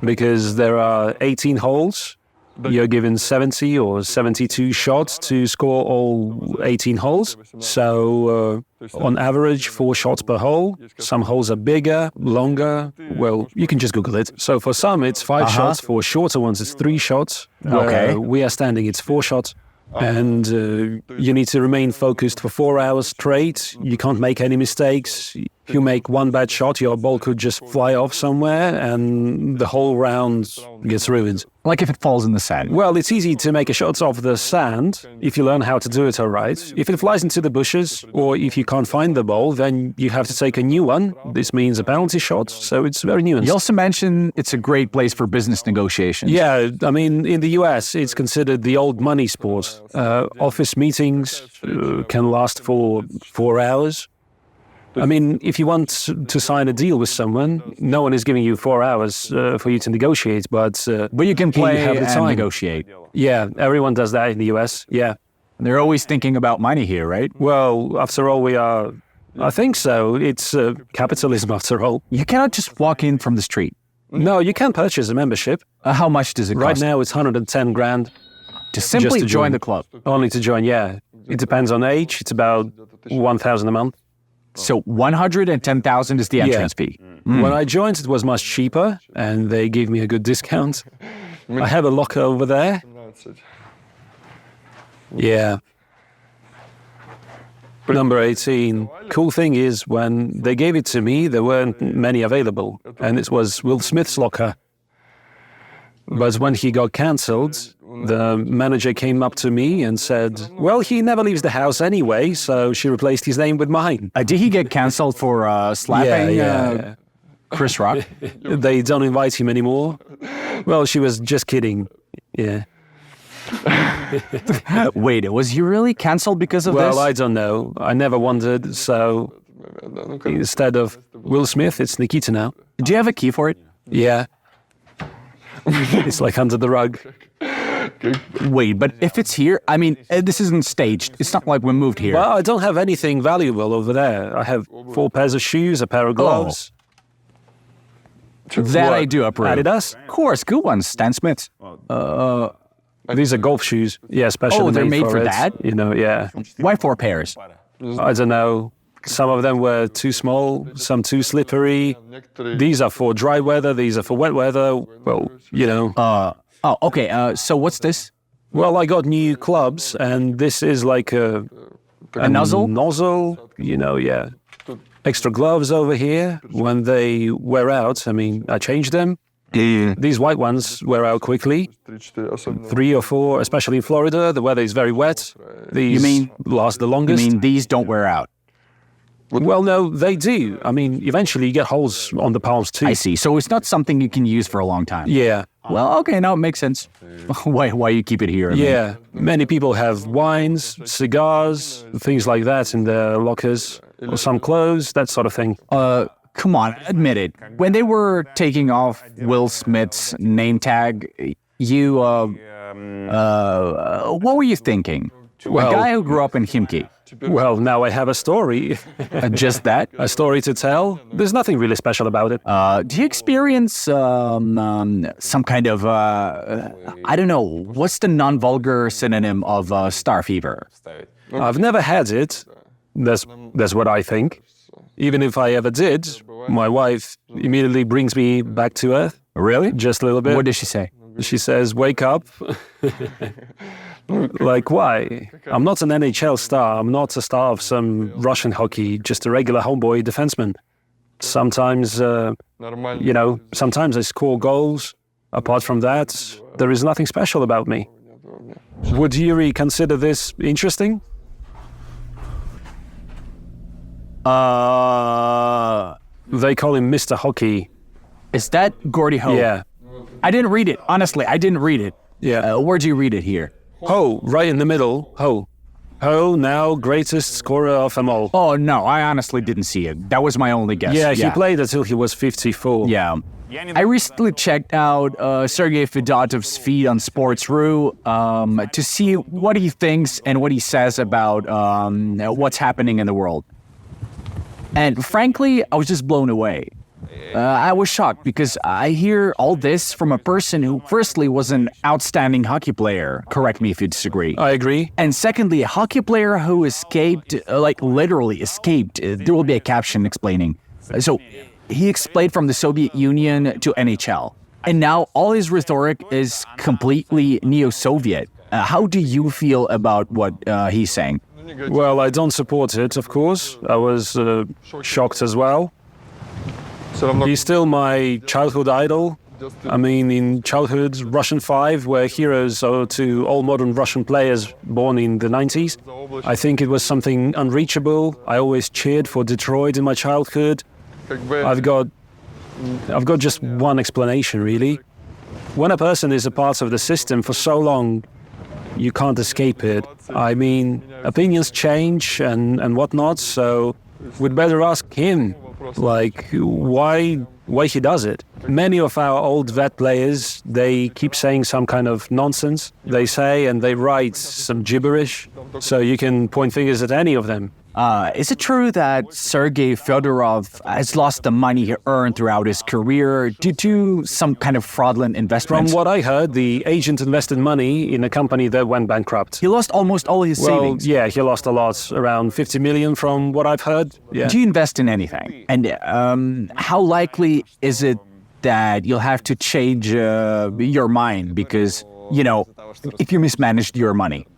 because there are 18 holes. You're given 70 or 72 shots to score all 18 holes. So, on average, 4 shots per hole. Some holes are bigger, longer. Well, you can just Google it. So, for some, it's 5 shots. For shorter ones, it's 3 shots. Okay. We are standing, it's 4 shots. And you need to remain focused for 4 hours straight. You can't make any mistakes. If you make one bad shot, your ball could just fly off somewhere and the whole round gets ruined. Like if it falls in the sand. Well, it's easy to make a shot off the sand if you learn how to do it all right. If it flies into the bushes or if you can't find the ball, then you have to take a new one. This means a penalty shot, so it's very nuanced. You also mentioned it's a great place for business negotiations. Yeah, I mean, in the US, it's considered the old money sport. Office meetings can last for 4 hours. I mean, if you want to sign a deal with someone, no one is giving you 4 hours for you to negotiate, but you can play have the and time. negotiate. Yeah, everyone does that in the US, yeah. They're always thinking about money here, right? Well, after all, we are... I think so. It's capitalism, after all. You cannot just walk in from the street. No, you can purchase a membership. How much does it cost? Right now, it's 110 grand. To simply just to join the club. Only to join, yeah. It depends on age. It's about 1,000 a month. So 110,000 is the entrance fee. When I joined, it was much cheaper, and they gave me a good discount. I have a locker over there. Yeah. Number 18. Cool thing is, when they gave it to me, there weren't many available, and it was Will Smith's locker. But when he got cancelled, the manager came up to me and said, well, he never leaves the house anyway, so she replaced his name with mine. Did he get cancelled for slapping Chris Rock? They don't invite him anymore. Well, she was just kidding. Yeah. Wait, was he really cancelled because of this? Well, I don't know. I never wondered, so instead of Will Smith, it's Nikita now. Do you have a key for it? Yeah. It's like under the rug. Wait, but if it's here, I mean, this isn't staged. It's not like we moved here. Well, I don't have anything valuable over there. I have 4 pairs of shoes, a pair of gloves. That I do approve. Adidas? Of course, good ones. Stan Smiths. These are golf shoes. Yeah, specially they're made for it. that? You know, yeah. Why 4 pairs? I don't know. Some of them were too small, some too slippery. These are for dry weather, these are for wet weather. Well, you know. Okay. So what's this? Well, I got new clubs, and this is like a nozzle? Nozzle, you know, yeah. Extra gloves over here. When they wear out, I mean, I change them. These white ones wear out quickly. 3 or 4, especially in Florida, the weather is very wet. These last the longest. You mean these don't wear out? Well, no, they do. I mean, eventually you get holes on the palms too. I see. So it's not something you can use for a long time. Yeah. Well, okay, now it makes sense. Why you keep it here? Yeah. Many people have wines, cigars, things like that in their lockers, or some clothes, that sort of thing. Come on, admit it. When they were taking off Will Smith's name tag, you, what were you thinking? Well, a guy who grew up in Khimki. Well, now I have a story. Just that? A story to tell? There's nothing really special about it. Do you experience some kind of, I don't know, what's the non-vulgar synonym of star fever? I've never had it. That's what I think. Even if I ever did, my wife immediately brings me back to earth. Really? Just a little bit. What does she say? She says, wake up. Like, why? I'm not an NHL star. I'm not a star of some Russian hockey, just a regular homeboy defenseman. Sometimes, you know, sometimes I score goals. Apart from that, there is nothing special about me. Would Yury consider this interesting? They call him Mr. Hockey. Is that Gordy Ho? Yeah. I didn't read it. Honestly, I didn't read it. Yeah. Where'd you read it here? Ho, right in the middle. Ho. Ho, now greatest scorer of them all. Oh, no, I honestly didn't see it. That was my only guess. Yeah, he played until he was 54. Yeah. I recently checked out Sergei Fedotov's feed on Sports.ru to see what he thinks and what he says about what's happening in the world. And frankly, I was just blown away. I was shocked because I hear all this from a person who firstly was an outstanding hockey player. Correct me if you disagree. I agree. And secondly, a hockey player who escaped, like literally escaped. There will be a caption explaining. So he escaped from the Soviet Union to NHL. And now all his rhetoric is completely neo-Soviet. How do you feel about what he's saying? Well, I don't support it, of course. I was shocked as well. He's still my childhood idol. I mean, in childhood, Russian 5 were heroes to all modern Russian players born in the 90s. I think it was something unreachable. I always cheered for Detroit in my childhood. I've got just one explanation, really. When a person is a part of the system for so long, you can't escape it. I mean, opinions change and whatnot, so we'd better ask him, like, why he does it. Many of our old vet players, they keep saying some kind of nonsense. They say and they write some gibberish, so you can point fingers at any of them. Is it true that Sergei Fedorov has lost the money he earned throughout his career due to some kind of fraudulent investment? From what I heard, the agent invested money in a company that went bankrupt. He lost almost all his savings. Yeah, he lost a lot, around 50 million from what I've heard. Yeah. Do you invest in anything? And how likely is it that you'll have to change your mind because, you know, if you mismanaged your money?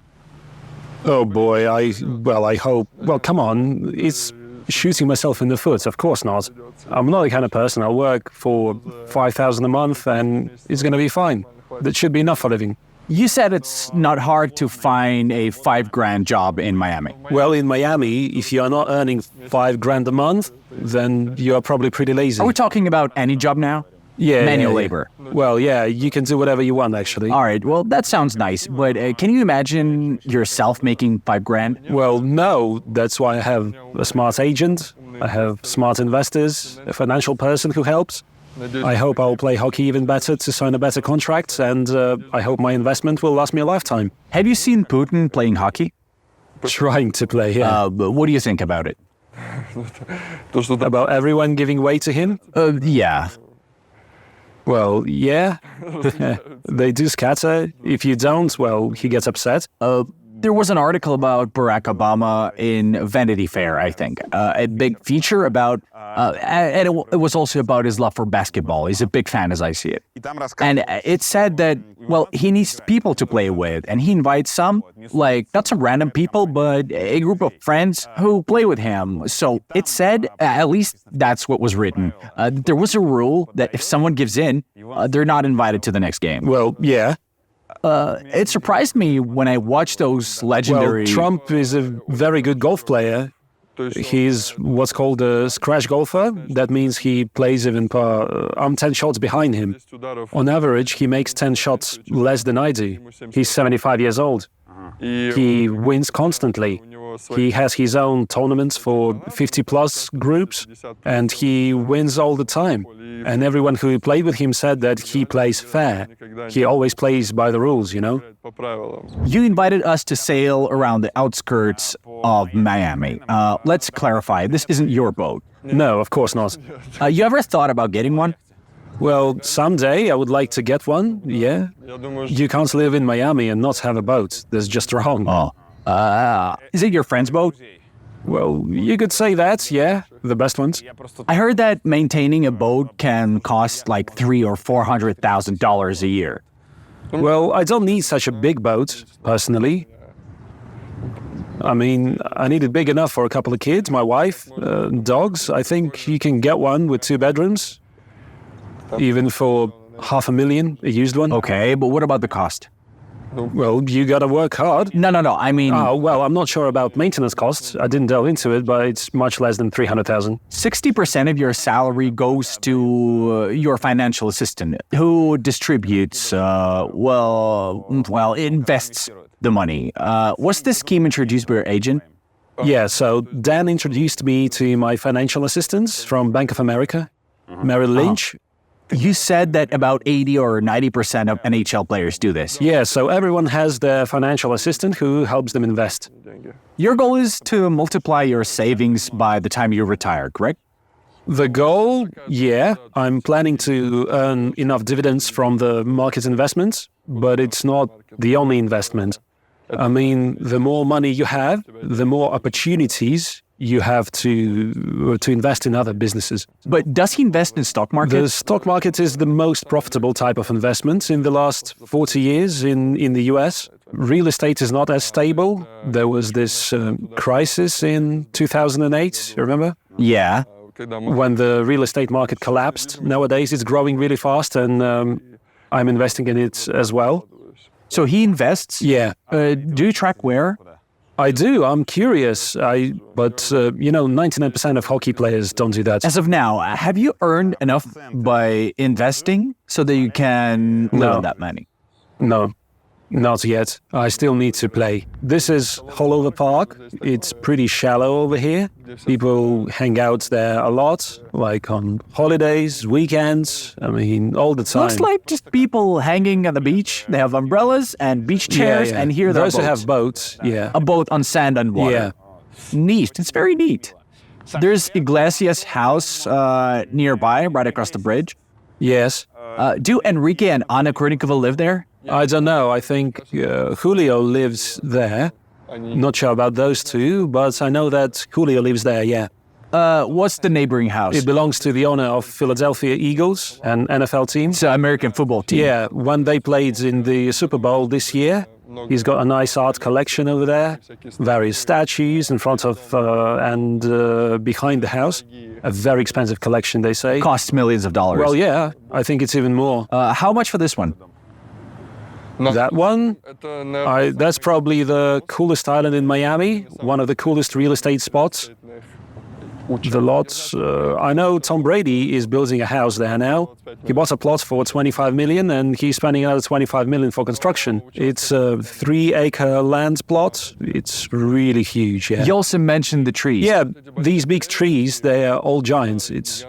Oh boy, I hope. Well, come on, it's shooting myself in the foot. Of course not. I'm not the kind of person. I'll work for 5,000 a month, and it's going to be fine. That should be enough for living. You said it's not hard to find a $5,000 job in Miami. Well, in Miami, if you are not earning $5,000 a month, then you are probably pretty lazy. Are we talking about any job now? Yeah, manual labor. Well, yeah, you can do whatever you want, actually. All right, well, that sounds nice, but can you imagine yourself making $5,000? Well, no, that's why I have a smart agent, I have smart investors, a financial person who helps. I hope I'll play hockey even better to sign a better contract, and I hope my investment will last me a lifetime. Have you seen Putin playing hockey? Trying to play, yeah. But what do you think about it? About everyone giving way to him? Yeah. Well, yeah. They do scatter. If you don't, well, he gets upset. There was an article about Barack Obama in Vanity Fair, I think. A big feature about, and it was also about his love for basketball. He's a big fan, as I see it. And it said that, well, he needs people to play with, and he invites some, like, not some random people, but a group of friends who play with him. So it said, at least that's what was written, there was a rule that if someone gives in, they're not invited to the next game. Well, yeah. It surprised me when I watched those legendary... Well, Trump is a very good golf player. He's what's called a scratch golfer. That means he plays even I'm 10 shots behind him. On average, he makes 10 shots less than I do. He's 75 years old. He wins constantly. He has his own tournaments for 50-plus groups, and he wins all the time. And everyone who played with him said that he plays fair. He always plays by the rules, you know? You invited us to sail around the outskirts of Miami. Let's clarify, this isn't your boat. No, of course not. You ever thought about getting one? Well, someday I would like to get one, yeah. You can't live in Miami and not have a boat. That's just wrong. Oh. Is it your friend's boat? Well, you could say that, yeah, the best ones. I heard that maintaining a boat can cost like $300,000 or $400,000 a year. Well, I don't need such a big boat, personally. I mean, I need it big enough for a couple of kids, my wife, dogs. I think you can get one with 2 bedrooms, even for $500,000, a used one. Okay, but what about the cost? Well, you gotta work hard. No, I mean... Oh, well, I'm not sure about maintenance costs. I didn't delve into it, but it's much less than $300,000. 60% of your salary goes to your financial assistant, who distributes, invests the money. Was this scheme introduced by your agent? Yeah, so Dan introduced me to my financial assistants from Bank of America, Merrill Lynch. You said that about 80 or 90% of NHL players do this. Yeah, so everyone has their financial assistant who helps them invest. Your goal is to multiply your savings by the time you retire, correct? The goal, yeah, I'm planning to earn enough dividends from the market investments, but it's not the only investment. I mean, the more money you have, the more opportunities you have to invest in other businesses. But does he invest in stock market? The stock market is the most profitable type of investment in the last 40 years in the US. Real estate is not as stable. There was this crisis in 2008, remember? Yeah. When the real estate market collapsed. Nowadays it's growing really fast, and I'm investing in it as well. So he invests? Yeah. Do you track where? I do. I'm curious. But 99% of hockey players don't do that. As of now, have you earned enough by investing so that you can live on that money? No, not yet. I still need to play. This is Hollover Park. It's pretty shallow over here. People hang out there a lot, like on holidays, weekends. I mean, all the time. Looks like just people hanging on the beach. They have umbrellas and beach chairs, and here there are those who have boats, yeah. A boat on sand and water. Yeah. Neat. It's very neat. There's Iglesias' house nearby, right across the bridge. Yes. Do Enrique and Ana Kournikova live there? I don't know. I think Julio lives there. Not sure about those two, but I know that Julio lives there, yeah. What's the neighboring house? It belongs to the owner of Philadelphia Eagles, an NFL team. It's an American football team. Yeah, when they played in the Super Bowl this year, He's got a nice art collection over there, various statues in front of and behind the house. A very expensive collection, they say. Costs millions of dollars. Well, yeah, I think it's even more. How much for this one? That one, that's probably the coolest island in Miami, one of the coolest real estate spots. The lots, I know Tom Brady is building a house there now. He bought a plot for 25 million and he's spending another 25 million for construction. It's a 3-acre land plot. It's really huge, yeah. You also mentioned the trees. Yeah, these big trees, they are all giants. It's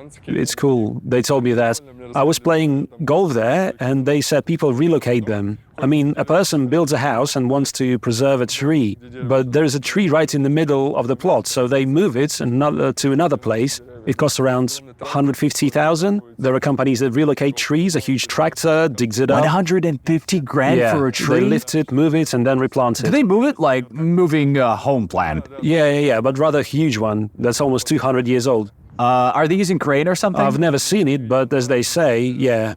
cool. They told me that. I was playing golf there and they said people relocate them. I mean, a person builds a house and wants to preserve a tree, but there's a tree right in the middle of the plot, so they move it to another place. It costs around 150,000. There are companies that relocate trees. A huge tractor digs it up. 150 grand for a tree? They lift it, move it, and then replant it. Do they move it like moving a home plan? Yeah, but rather a huge one. That's almost 200 years old. Are they using crane or something? I've never seen it, but as they say, yeah.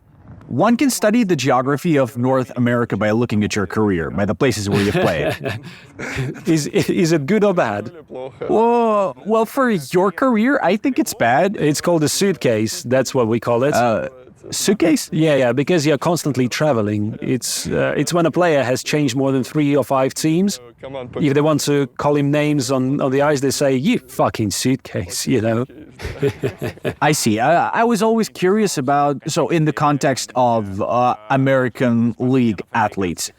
One can study the geography of North America by looking at your career, by the places where you've played. Is it good or bad? Well, for your career, I think it's bad. It's called a suitcase. That's what we call it. Suitcase? Yeah, because you're constantly traveling. It's when a player has changed more than 3 or 5 teams. If they want to call him names on the ice, they say, "You fucking suitcase," you know. I see. I was always curious about, so in the context of American League athletes,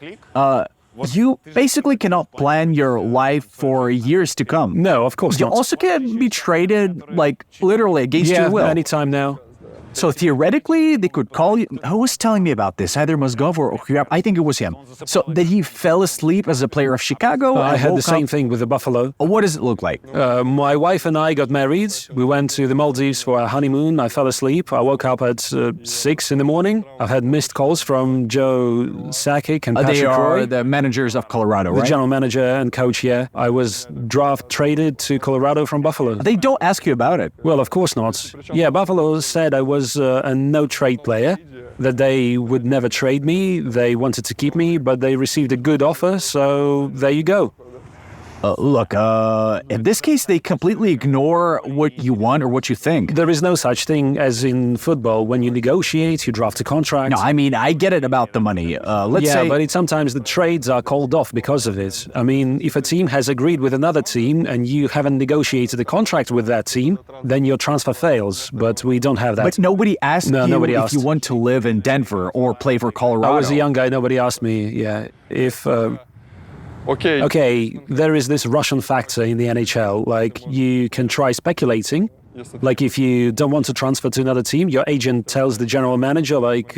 you basically cannot plan your life for years to come. No, of course you not. You also can be traded, like, literally against your will. Yeah, anytime now. So theoretically, they could call you. Who was telling me about this? Either Mozgov or Okhryab. I think it was him. So that he fell asleep as a player of Chicago. I had the same thing with the Buffalo. What does it look like? My wife and I got married. We went to the Maldives for our honeymoon. I fell asleep. I woke up at 6 in the morning. I've had missed calls from Joe Sakic and Patrick They are Roy, the managers of Colorado, right? the general manager and coach, yeah. I was traded to Colorado from Buffalo. They don't ask you about it. Well, of course not. Yeah, Buffalo said I was a no-trade player, that they would never trade me. They wanted to keep me, but they received a good offer, so there you go. Look, in this case, they completely ignore what you want or what you think. There is no such thing as in football. When you negotiate, you draft a contract. No, I mean, I get it about the money. Let's say... Yeah, but sometimes the trades are called off because of it. I mean, if a team has agreed with another team and you haven't negotiated a contract with that team, then your transfer fails. But we don't have that. But nobody asked nobody if asked. you want to live in Denver or play for Colorado. I was a young guy, nobody asked me, yeah. If... Okay, there is this Russian factor in the NHL. Like, you can try speculating. Like, if you don't want to transfer to another team, your agent tells the general manager, like,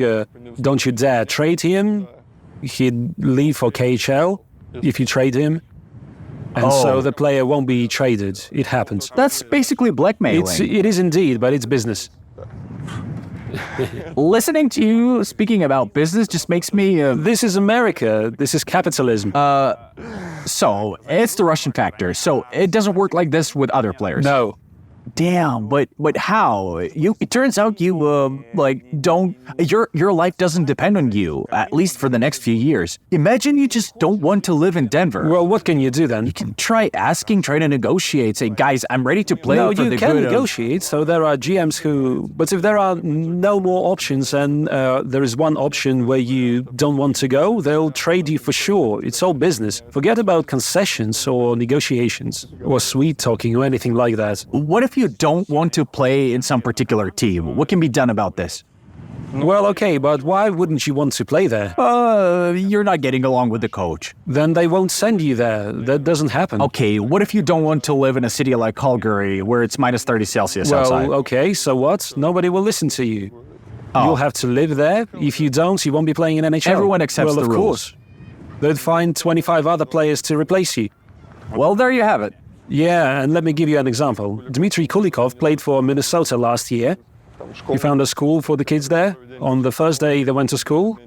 don't you dare trade him. He'd leave for KHL if you trade him. And so the player won't be traded. It happens. That's basically blackmailing. It is indeed, but it's business. Listening to you speaking about business just makes me... This is America. This is capitalism. So, it's the Russian factor. So, it doesn't work like this with other players. No. Damn, but how? It turns out you don't. Your life doesn't depend on you, at least for the next few years. Imagine you just don't want to live in Denver. Well, what can you do then? You can try to negotiate. Say, guys, I'm ready to play for the good. No, you can negotiate. So there are GMs who. But if there are no more options and there is one option where you don't want to go, they'll trade you for sure. It's all business. Forget about concessions or negotiations or sweet talking or anything like that. What if you don't want to play in some particular team? What can be done about this? Well, okay, but why wouldn't you want to play there? You're not getting along with the coach. Then they won't send you there. That doesn't happen. Okay, what if you don't want to live in a city like Calgary where it's minus 30 Celsius outside? Well, okay, so what? Nobody will listen to you. You'll have to live there. If you don't, you won't be playing in NHL. Everyone accepts the rules. Well, of course. They'd find 25 other players to replace you. Well, there you have it. Yeah, and let me give you an example. Dmitry Kulikov played for Minnesota last year. He found a school for the kids there. On the first day they went to school,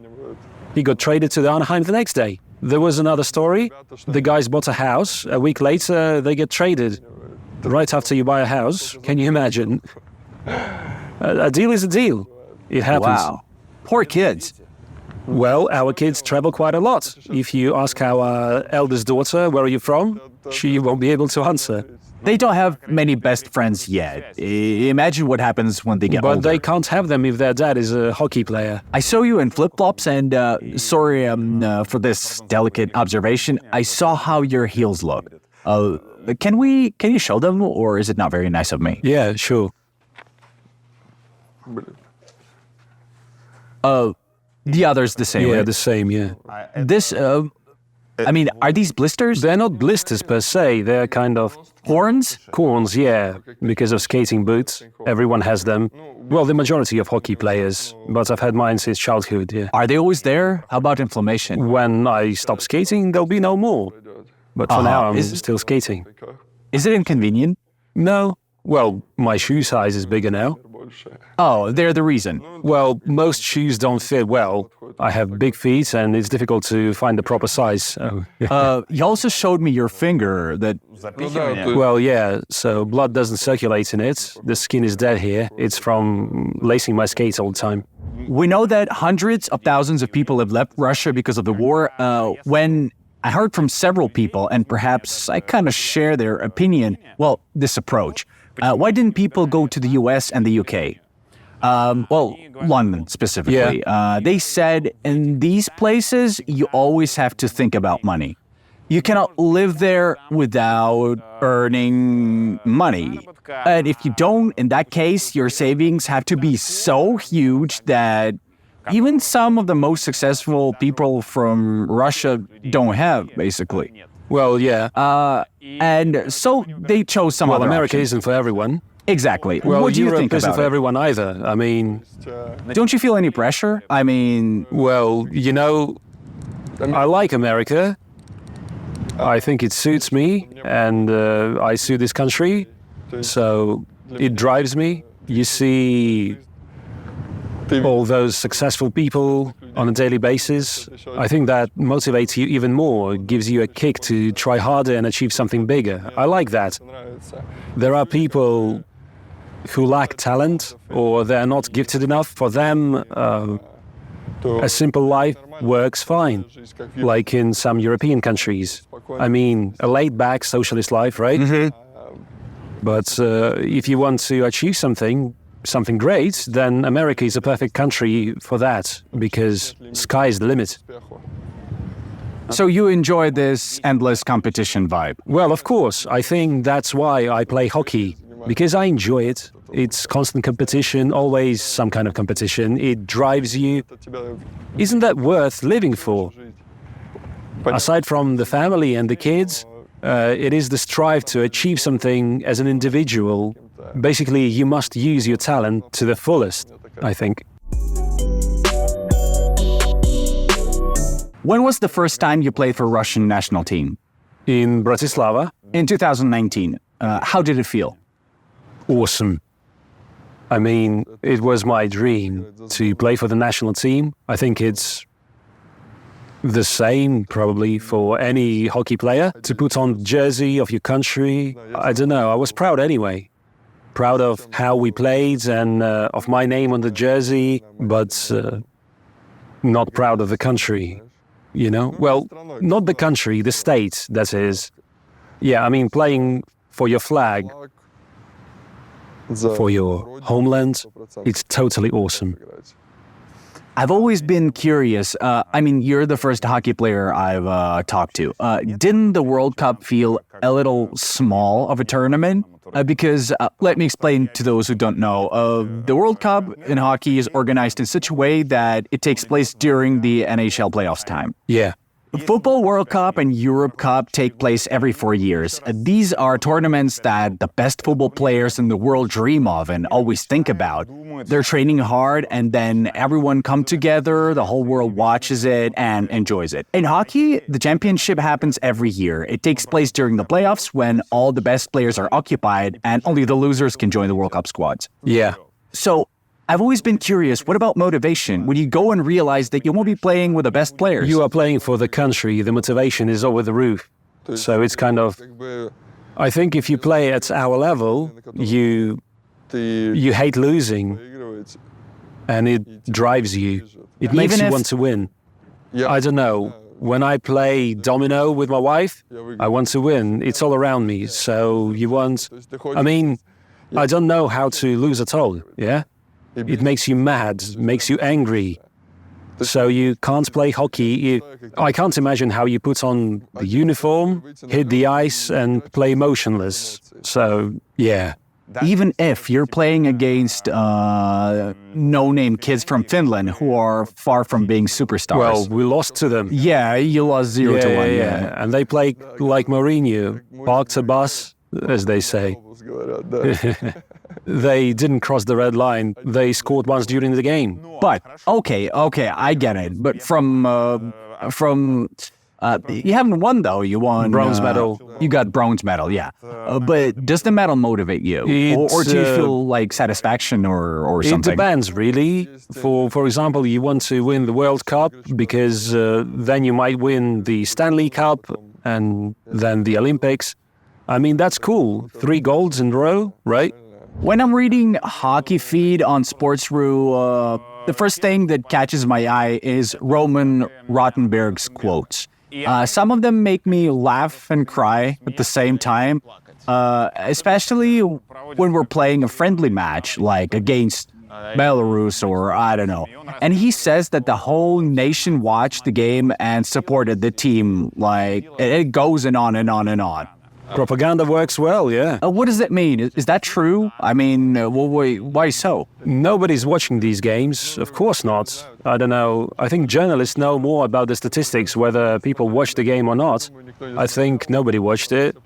he got traded to the Anaheim the next day. There was another story. The guys bought a house. A week later, they get traded. Right after you buy a house, can you imagine? A deal is a deal. It happens. Wow. Poor kids. Well, our kids travel quite a lot. If you ask our eldest daughter, where are you from? She won't be able to answer. They don't have many best friends yet. Imagine what happens when they get But older. they can't have them if their dad is a hockey player. I saw you in flip-flops and, sorry for this delicate observation, I saw how your heels look. Can you show them, or is it not very nice of me? Yeah, sure. The other's the same, Yeah, right? the same, yeah. This, I mean, are these blisters? They're not blisters per se, they're kind of Horns? corns, yeah, because of skating boots. Everyone has them. Well, the majority of hockey players, but I've had mine since childhood, yeah. Are they always there? How about inflammation? When I stop skating, there'll be no more. But for now, I'm Is- still skating. Is it inconvenient? No. Well, my shoe size is bigger now. Oh, they're the reason. Well, most shoes don't fit well. I have big feet and it's difficult to find the proper size. So, yeah. You also showed me your finger that... Well, yeah, so blood doesn't circulate in it. The skin is dead here. It's from lacing my skates all the time. We know that hundreds of thousands of people have left Russia because of the war. When I heard from several people, and perhaps I kind of share their opinion, well, this approach. Why didn't people go to the US and the UK? Well, London specifically. They said in these places, you always have to think about money. You cannot live there without earning money. And if you don't, in that case, your savings have to be so huge that even some of the most successful people from Russia don't have, basically. Well, yeah. And so they chose some Well, other America option. isn't for everyone. Exactly. Well, what do you Europe think isn't about for it? everyone either. I mean, Don't you feel any pressure? I mean, well, you know, I like America. I think it suits me, and I suit this country, so it drives me. You see all those successful people on a daily basis. I think that motivates you even more, gives you a kick to try harder and achieve something bigger. I like that. There are people who lack talent or they're not gifted enough. For them, a simple life works fine, like in some European countries. I mean, a laid-back socialist life, right? But if you want to achieve something great, then America is a perfect country for that, because sky is the limit. so you enjoy this endless competition vibe. Well, of course, I think that's why I play hockey, because I enjoy it. It's constant competition, always some kind of competition. It drives you. Isn't that worth living for? Aside from the family and the kids, it is the strive to achieve something as an individual. Basically, you must use your talent to the fullest, I think. When was the first time you played for Russian national team? In Bratislava, In 2019. How did it feel? awesome. I mean, it was my dream to play for the national team. I think it's the same probably for any hockey player, to put on the jersey of your country. I don't know, I was proud anyway. Proud of how we played and of my name on the jersey, but not proud of the country, you know? Well, not the country, the state, that is. Yeah, I mean, playing for your flag, for your homeland, it's totally awesome. I've always been curious. I mean, you're the first hockey player I've talked to. Didn't the World Cup feel a little small of a tournament? Because let me explain to those who don't know. The World Cup in hockey is organized in such a way that it takes place during the NHL playoffs time. Yeah. Football World Cup and Europe Cup take place every 4 years. These are tournaments that the best football players in the world dream of and always think about. They're training hard and then everyone come together, the whole world watches it and enjoys it. In hockey, the championship happens every year. It takes place during the playoffs when all the best players are occupied and only the losers can join the World Cup squads. Yeah. So, I've always been curious, what about motivation? When you go and realize that you won't be playing with the best players? You are playing for the country, the motivation is over the roof. So it's kind of, I think if you play at our level, you hate losing. and it drives you. It makes Even you if- want to win. I don't know. When I play domino with my wife, I want to win. It's all around me. So you want... I mean, I don't know how to lose at all, yeah? It makes you mad, makes you angry. So you can't play hockey. I can't imagine how you put on the uniform, hit the ice, and play motionless. So, yeah. Even if you're playing against no-name kids from Finland who are far from being superstars. Well, we lost to them. Yeah, you lost 0-1. Yeah. And they play like Mourinho, parked a bus, as they say. They didn't cross the red line. They scored once during the game. But okay, I get it. But from you haven't won though. You won Bronze medal. You got bronze medal, yeah. But does the medal motivate you, or do you feel like satisfaction or It something? depends, really. For example, you want to win the World Cup because then you might win the Stanley Cup and then the Olympics. I mean, that's cool. 3 golds in a row, right? When I'm reading Hockey Feed on Sports.ru, the first thing that catches my eye is Roman Rotenberg's quotes. Some of them make me laugh and cry at the same time, especially when we're playing a friendly match, like against Belarus or I don't know. And he says that the whole nation watched the game and supported the team. Like, it goes and on and on and on. Propaganda works well, yeah. What does that mean? Is that true? I mean, why so? Nobody's watching these games. Of course not. I don't know. I think journalists know more about the statistics, whether people watch the game or not. I think nobody watched it.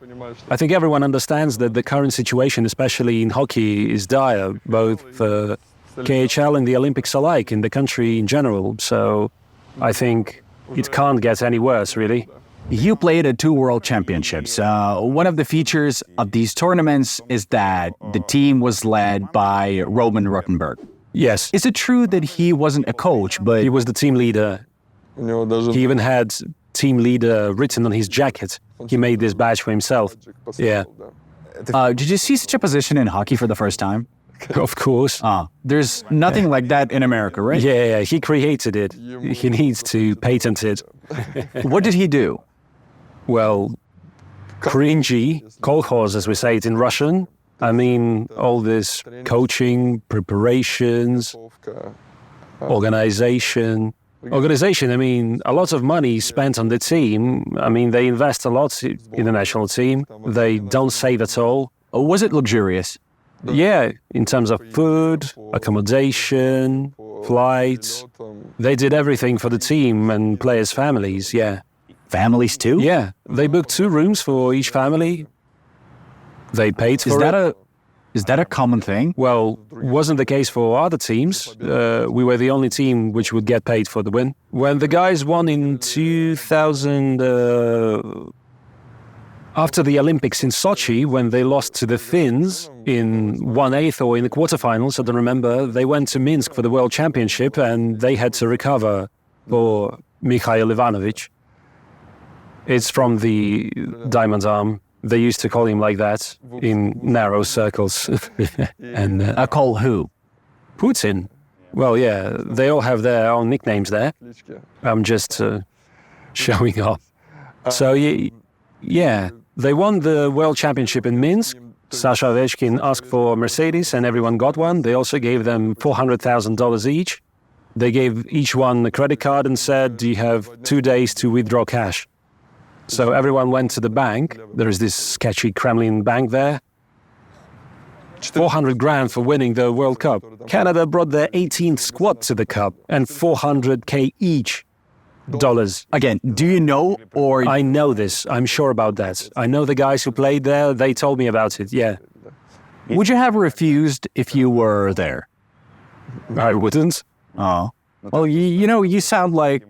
I think everyone understands that the current situation, especially in hockey, is dire, both for KHL and the Olympics alike, in the country in general. So I think it can't get any worse, really. You played at 2 World Championships. One of the features of these tournaments is that the team was led by Roman Rotenberg. Yes. Is it true that he wasn't a coach, but... He was the team leader. He even had team leader written on his jacket. He made this badge for himself. Yeah. Did you see such a position in hockey for the first time? Of course. There's nothing like that in America, right? Yeah, he created it. He needs to patent it. What did he do? Well, cringy, kolkhoz, as we say it in Russian. I mean, all this coaching, preparations, organization. Organization, I mean, a lot of money spent on the team. I mean, they invest a lot in the national team. They don't save at all. Was it luxurious? Yeah, in terms of food, accommodation, flights. They did everything for the team and players' families, yeah. Families too? Yeah, they booked 2 rooms for each family. They paid for it. Is that a common thing? Well, wasn't the case for other teams. We were the only team which would get paid for the win. When the guys won in 2000, after the Olympics in Sochi, when they lost to the Finns in 1/8 or in the quarterfinals, I don't remember, they went to Minsk for the World Championship and they had to recover for Mikhail Ivanovic. It's from the Diamond Arm. They used to call him like that in narrow circles. And Call who? Putin. Well, yeah, they all have their own nicknames there. I'm just showing off. So, yeah, they won the World Championship in Minsk. Sasha Ovechkin asked for a Mercedes and everyone got one. They also gave them $400,000 each. They gave each one a credit card and said, you have 2 days to withdraw cash. So everyone went to the bank. There is this sketchy Kremlin bank there. 400 grand for winning the World Cup. Canada brought their 18th squad to the Cup and $400K each. Dollars. Again, do you know or... I know this. I'm sure about that. I know the guys who played there. They told me about it, yeah. Would you have refused if you were there? I wouldn't. Oh. Well, you sound like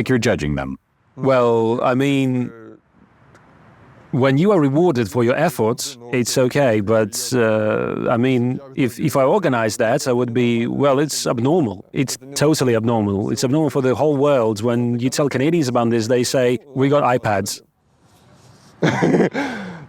you're judging them. Well, I mean, when you are rewarded for your efforts, it's okay. But, I mean, if I organized that, I would be, well, it's abnormal. It's totally abnormal. It's abnormal for the whole world. When you tell Canadians about this, they say, we got iPads.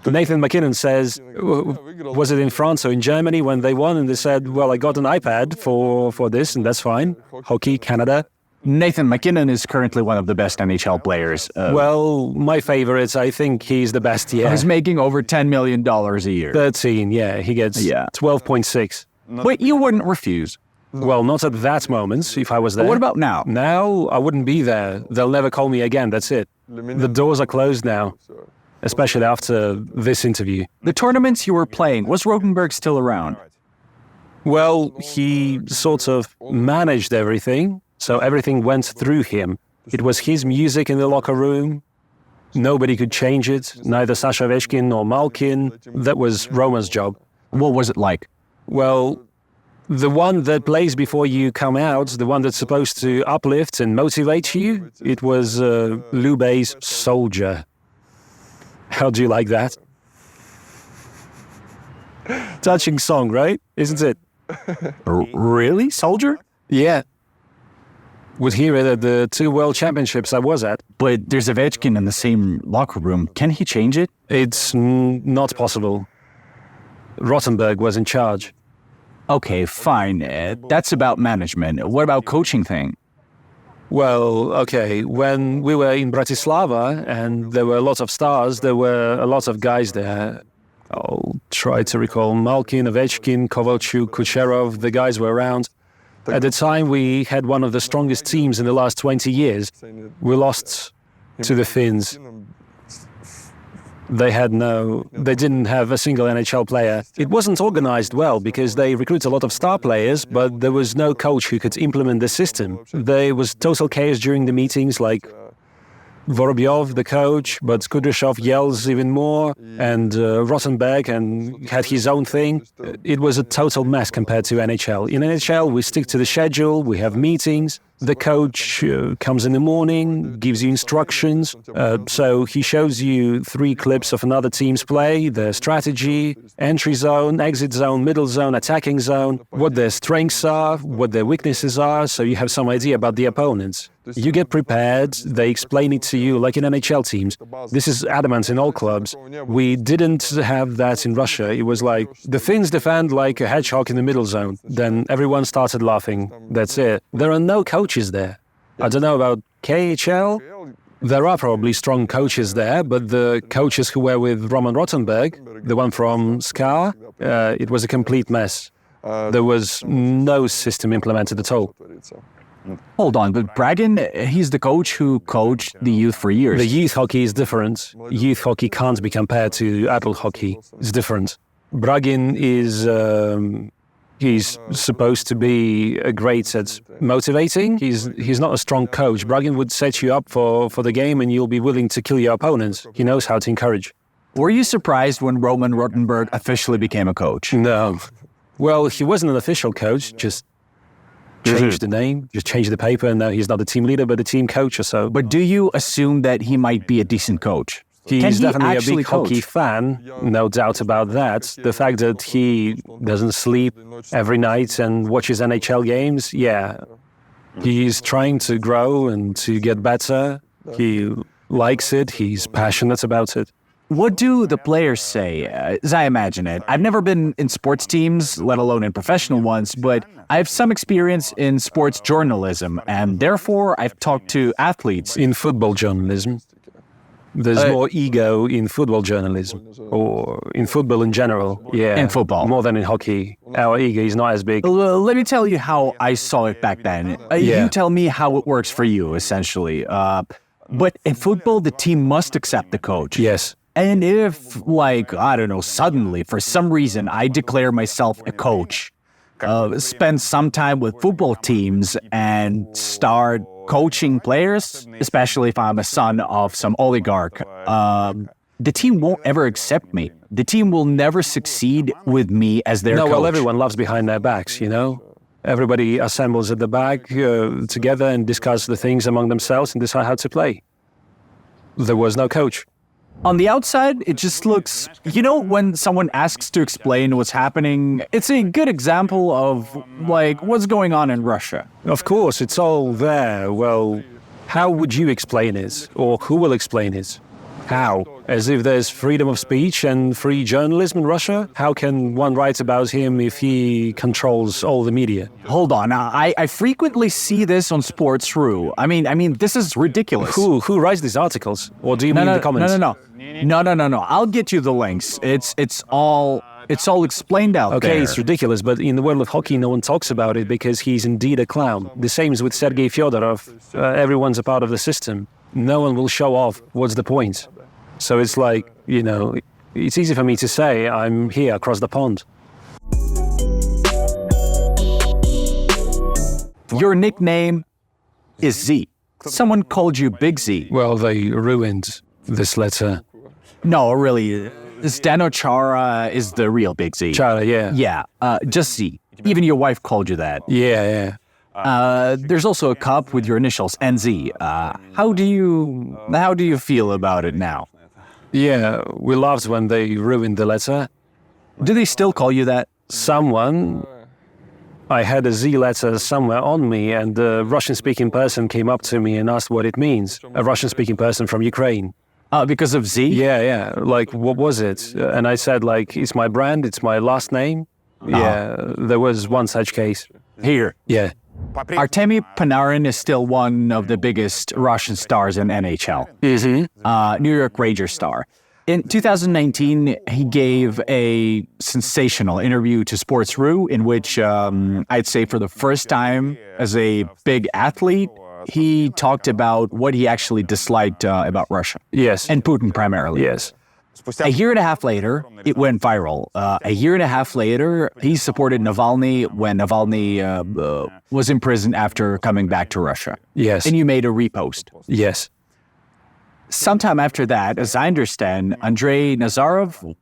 Nathan McKinnon says, was it in France or in Germany when they won? And they said, well, I got an iPad for this, and that's fine. Hockey, Canada. Nathan McKinnon is currently one of the best NHL players. Well, my favorite, I think he's the best, yeah. He's making over $10 million a year. 13, yeah. He gets 12.6. But you wouldn't refuse. Well, not at that moment, if I was there. What about now? Now, I wouldn't be there. They'll never call me again, that's it. The doors are closed now, especially after this interview. The tournaments you were playing, was Rotenberg still around? Well, he sort of managed everything, so everything went through him. It was his music in the locker room. Nobody could change it, neither Sasha Ovechkin nor Malkin. That was Roman's job. What was it like? Well, the one that plays before you come out, the one that's supposed to uplift and motivate you, it was Lube's Soldier. How do you like that? Touching song, right? Isn't it? Really? Soldier? Yeah. Would hear it at the 2 World Championships I was at. But there's Ovechkin in the same locker room. Can he change it? It's not possible. Rotenberg was in charge. Okay, fine. That's about management. What about coaching thing? Well, okay, when we were in Bratislava and there were a lot of stars, there were a lot of guys there. I'll try to recall Malkin, Ovechkin, Kovalchuk, Kucherov, the guys were around. At the time, we had one of the strongest teams in the last 20 years. We lost to the Finns. They didn't have a single NHL player. It wasn't organized well because they recruit a lot of star players, but there was no coach who could implement the system. There was total chaos during the meetings, like Vorobyov, the coach, but Kudryashov yells even more, and Rotenberg and had his own thing. It was a total mess compared to NHL. In NHL, we stick to the schedule, we have meetings. The coach comes in the morning, gives you instructions. So he shows you 3 clips of another team's play, their strategy, entry zone, exit zone, middle zone, attacking zone, what their strengths are, what their weaknesses are, so you have some idea about the opponents. You get prepared, they explain it to you like in NHL teams. This is adamant in all clubs. We didn't have that in Russia. It was like, the Finns defend like a hedgehog in the middle zone. Then everyone started laughing. That's it. There are no coaches there. I don't know about KHL. There are probably strong coaches there, but the coaches who were with Roman Rotenberg, the one from CSKA, it was a complete mess. There was no system implemented at all. Hold on, but Bragin, he's the coach who coached the youth for years. The youth hockey is different. Youth hockey can't be compared to adult hockey. It's different. Bragin is... he's supposed to be great at motivating. He's not a strong coach. Bragin would set you up for the game and you'll be willing to kill your opponents. He knows how to encourage. Were you surprised when Roman Rotenberg officially became a coach? No. Well, he wasn't an official coach, just changed the name, just changed the paper, and now he's not a team leader, but a team coach or so. But do you assume that he might be a decent coach? He's definitely a big hockey fan, no doubt about that. The fact that he doesn't sleep every night and watches NHL games, yeah. He's trying to grow and to get better. He likes it, he's passionate about it. What do the players say, as I imagine it? I've never been in sports teams, let alone in professional ones, but I have some experience in sports journalism, and therefore I've talked to athletes. In football journalism, there's more ego in football journalism, or in football in general. Yeah, in football. More than in hockey. Our ego is not as big. Let me tell you how I saw it back then. You tell me how it works for you, essentially. But in football, the team must accept the coach. Yes. And if, like, I don't know, suddenly, for some reason, I declare myself a coach, spend some time with football teams and start coaching players, especially if I'm a son of some oligarch, the team won't ever accept me. The team will never succeed with me as their coach. No, well, everyone loves behind their backs, you know? Everybody assembles at the back together and discuss the things among themselves and decide how to play. There was no coach. On the outside, it just looks... You know, when someone asks to explain what's happening, it's a good example of, like, what's going on in Russia. Of course, it's all there. Well, how would you explain it? Or who will explain it? How? As if there's freedom of speech and free journalism in Russia? How can one write about him if he controls all the media? Hold on, I frequently see this on Sports.ru. I mean, this is ridiculous. Who writes these articles? Or do you mean the comments? No. I'll get you the links. It's all explained out there. Okay, it's ridiculous, but in the world of hockey, no one talks about it because he's indeed a clown. The same is with Sergei Fedorov. Everyone's a part of the system. No one will show off. What's the point? So it's like, it's easy for me to say I'm here across the pond. Your nickname is Z. Someone called you Big Z. Well, they ruined this letter. No, really. Zdeno Chara is the real Big Z. Chara, yeah. Yeah, just Z. Even your wife called you that. Yeah. There's also a cup with your initials, NZ. How do you feel about it now? Yeah, we laughed when they ruined the letter. Do they still call you that? I had a Z letter somewhere on me, and a Russian-speaking person came up to me and asked what it means. A Russian-speaking person from Ukraine. Because of Z? Yeah. Like, what was it? And I said, like, it's my brand, it's my last name. Yeah, there was one such case. Here. Yeah. Artemi Panarin is still one of the biggest Russian stars in NHL. Mm-hmm. New York Rangers star. In 2019, he gave a sensational interview to Sports.ru in which, I'd say for the first time as a big athlete, he talked about what he actually disliked about Russia. Yes. And Putin primarily. Yes. A year and a half later, it went viral. A year and a half later, he supported Navalny when Navalny was in prison after coming back to Russia. Yes. And you made a repost. Yes. Sometime after that, as I understand, Artemi Nazarov,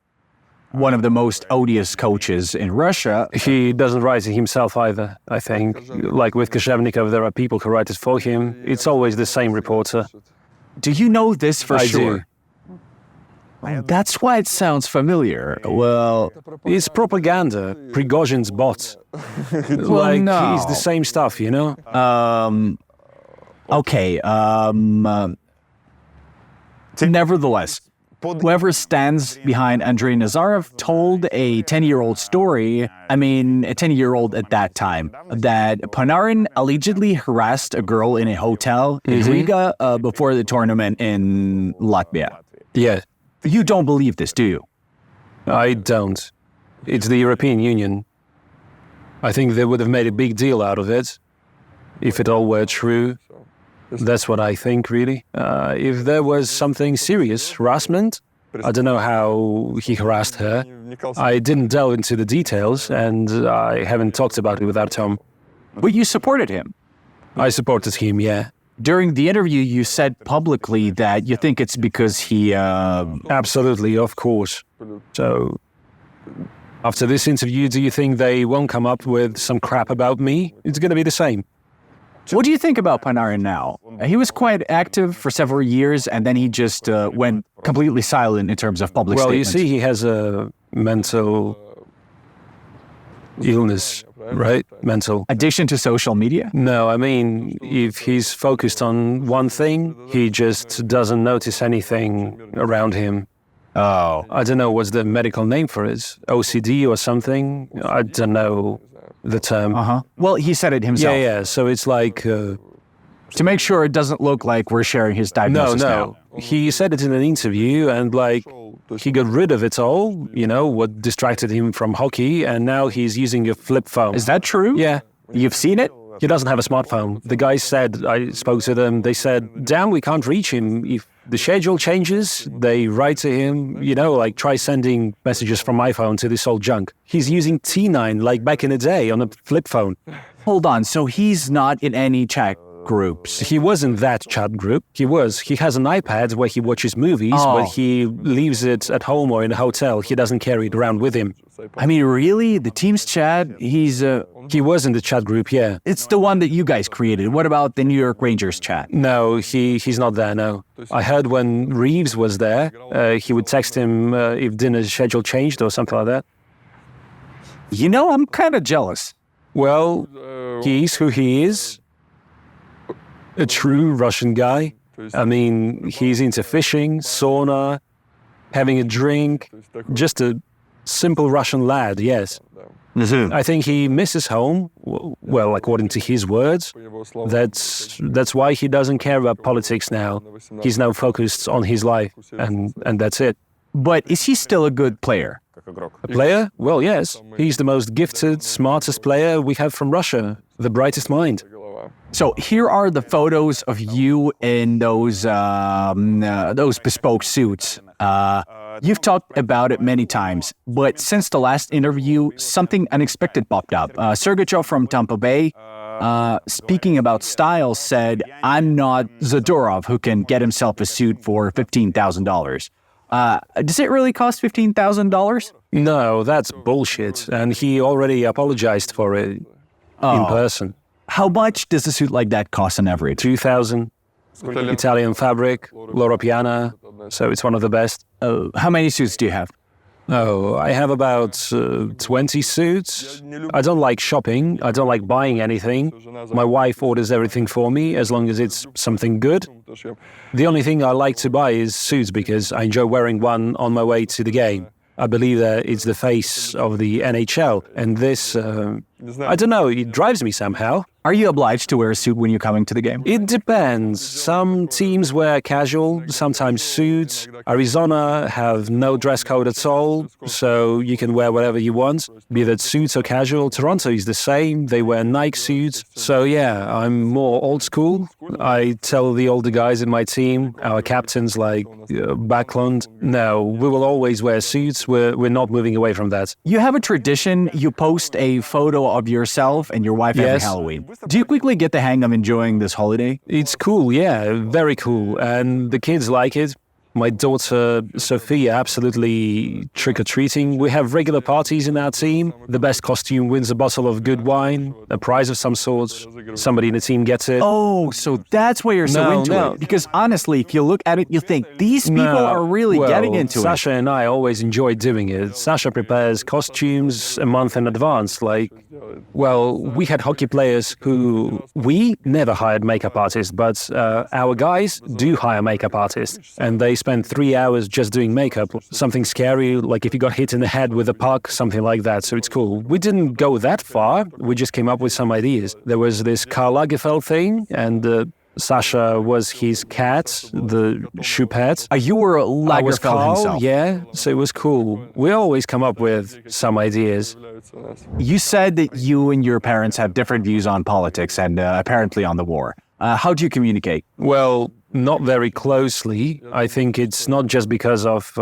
one of the most odious coaches in Russia. He doesn't write it himself either, I think. Like with Koshevnikov, there are people who write it for him. It's always the same reporter. Do you know this for sure? Do. That's why it sounds familiar. Well, it's propaganda. Prigozhin's bot. Like, no. He's the same stuff, Okay. Nevertheless, whoever stands behind Artemi Nazarov told a 10-year-old story, a 10-year-old at that time, that Panarin allegedly harassed a girl in a hotel in Riga before the tournament in Latvia. Yeah. You don't believe this, do you? I don't. It's the European Union. I think they would have made a big deal out of it if it all were true. That's what I think, really. If there was something serious, harassment, I don't know how he harassed her. I didn't delve into the details, and I haven't talked about it with Artem. But you supported him. I supported him, yeah. During the interview, you said publicly that you think it's because he... Absolutely, of course. So, after this interview, do you think they won't come up with some crap about me? It's going to be the same. What do you think about Panarin now? He was quite active for several years, and then he just went completely silent in terms of public statements. Well, you see, he has a mental illness, right? Mental. Addiction to social media? No, if he's focused on one thing, he just doesn't notice anything around him. Oh. I don't know what's the medical name for it. OCD or something? I don't know the term. Well, he said it himself. Yeah. So it's like... to make sure it doesn't look like we're sharing his diagnosis now. He said it in an interview, and he got rid of it all, what distracted him from hockey, and now he's using a flip phone. Is that true? Yeah. You've seen it? He doesn't have a smartphone. The guys said, I spoke to them, they said, damn, we can't reach him. If the schedule changes, they write to him, try sending messages from my phone to this old junk. He's using T9 like back in the day on a flip phone. Hold on, so he's not in any chat groups? He was in that chat group. He has an iPad where he watches movies, but he leaves it at home or in a hotel. He doesn't carry it around with him. Really? The team's chat? He was in the chat group, yeah. It's the one that you guys created. What about the New York Rangers chat? No, he's not there, no. I heard when Reeves was there, he would text him if dinner schedule changed or something like that. I'm kind of jealous. Well, he's who he is. A true Russian guy. I mean, he's into fishing, sauna, having a drink, just a simple Russian lad, yes. I think he misses home, well, according to his words. That's why he doesn't care about politics now. He's now focused on his life, and that's it. But is he still a good player? A player? Well, yes. He's the most gifted, smartest player we have from Russia, the brightest mind. So here are the photos of you in those bespoke suits. You've talked about it many times, but since the last interview, something unexpected popped up. Sergei from Tampa Bay, speaking about style, said, "I'm not Zadorov, who can get himself a suit for $15,000. Does it really cost $15,000? No, that's bullshit, and he already apologized for it in person. How much does a suit like that cost on average? 2,000, Italian fabric, Loro Piana, so it's one of the best. How many suits do you have? Oh, I have about 20 suits. I don't like shopping. I don't like buying anything. My wife orders everything for me as long as it's something good. The only thing I like to buy is suits because I enjoy wearing one on my way to the game. I believe that it's the face of the NHL, and this, I don't know, it drives me somehow. Are you obliged to wear a suit when you're coming to the game? It depends. Some teams wear casual, sometimes suits. Arizona have no dress code at all, so you can wear whatever you want, be that suits or casual. Toronto is the same. They wear Nike suits. So yeah, I'm more old school. I tell the older guys in my team, our captains like Backlund, no, we will always wear suits. We're not moving away from that. You have a tradition. You post a photo of yourself and your wife every Halloween. Do you quickly get the hang of enjoying this holiday? It's cool, yeah, very cool. And the kids like it. My daughter, Sophia, absolutely trick-or-treating. We have regular parties in our team. The best costume wins a bottle of good wine, a prize of some sort. Somebody in the team gets it. Oh, so that's why you're so into it. Because honestly, if you look at it, you think, these people are really getting into Sasha and I always enjoy doing it. Sasha prepares costumes a month in advance. We had hockey players who... We never hired makeup artists, but our guys do hire makeup artists. And they spend 3 hours just doing makeup, something scary, like if you got hit in the head with a puck, something like that, so it's cool. We didn't go that far, we just came up with some ideas. There was this Karl Lagerfeld thing, and Sasha was his cat, the shoe pet. You were Lagerfeld himself. Yeah, so it was cool. We always come up with some ideas. You said that you and your parents have different views on politics and apparently on the war. How do you communicate? Well, not very closely. I think it's not just because of,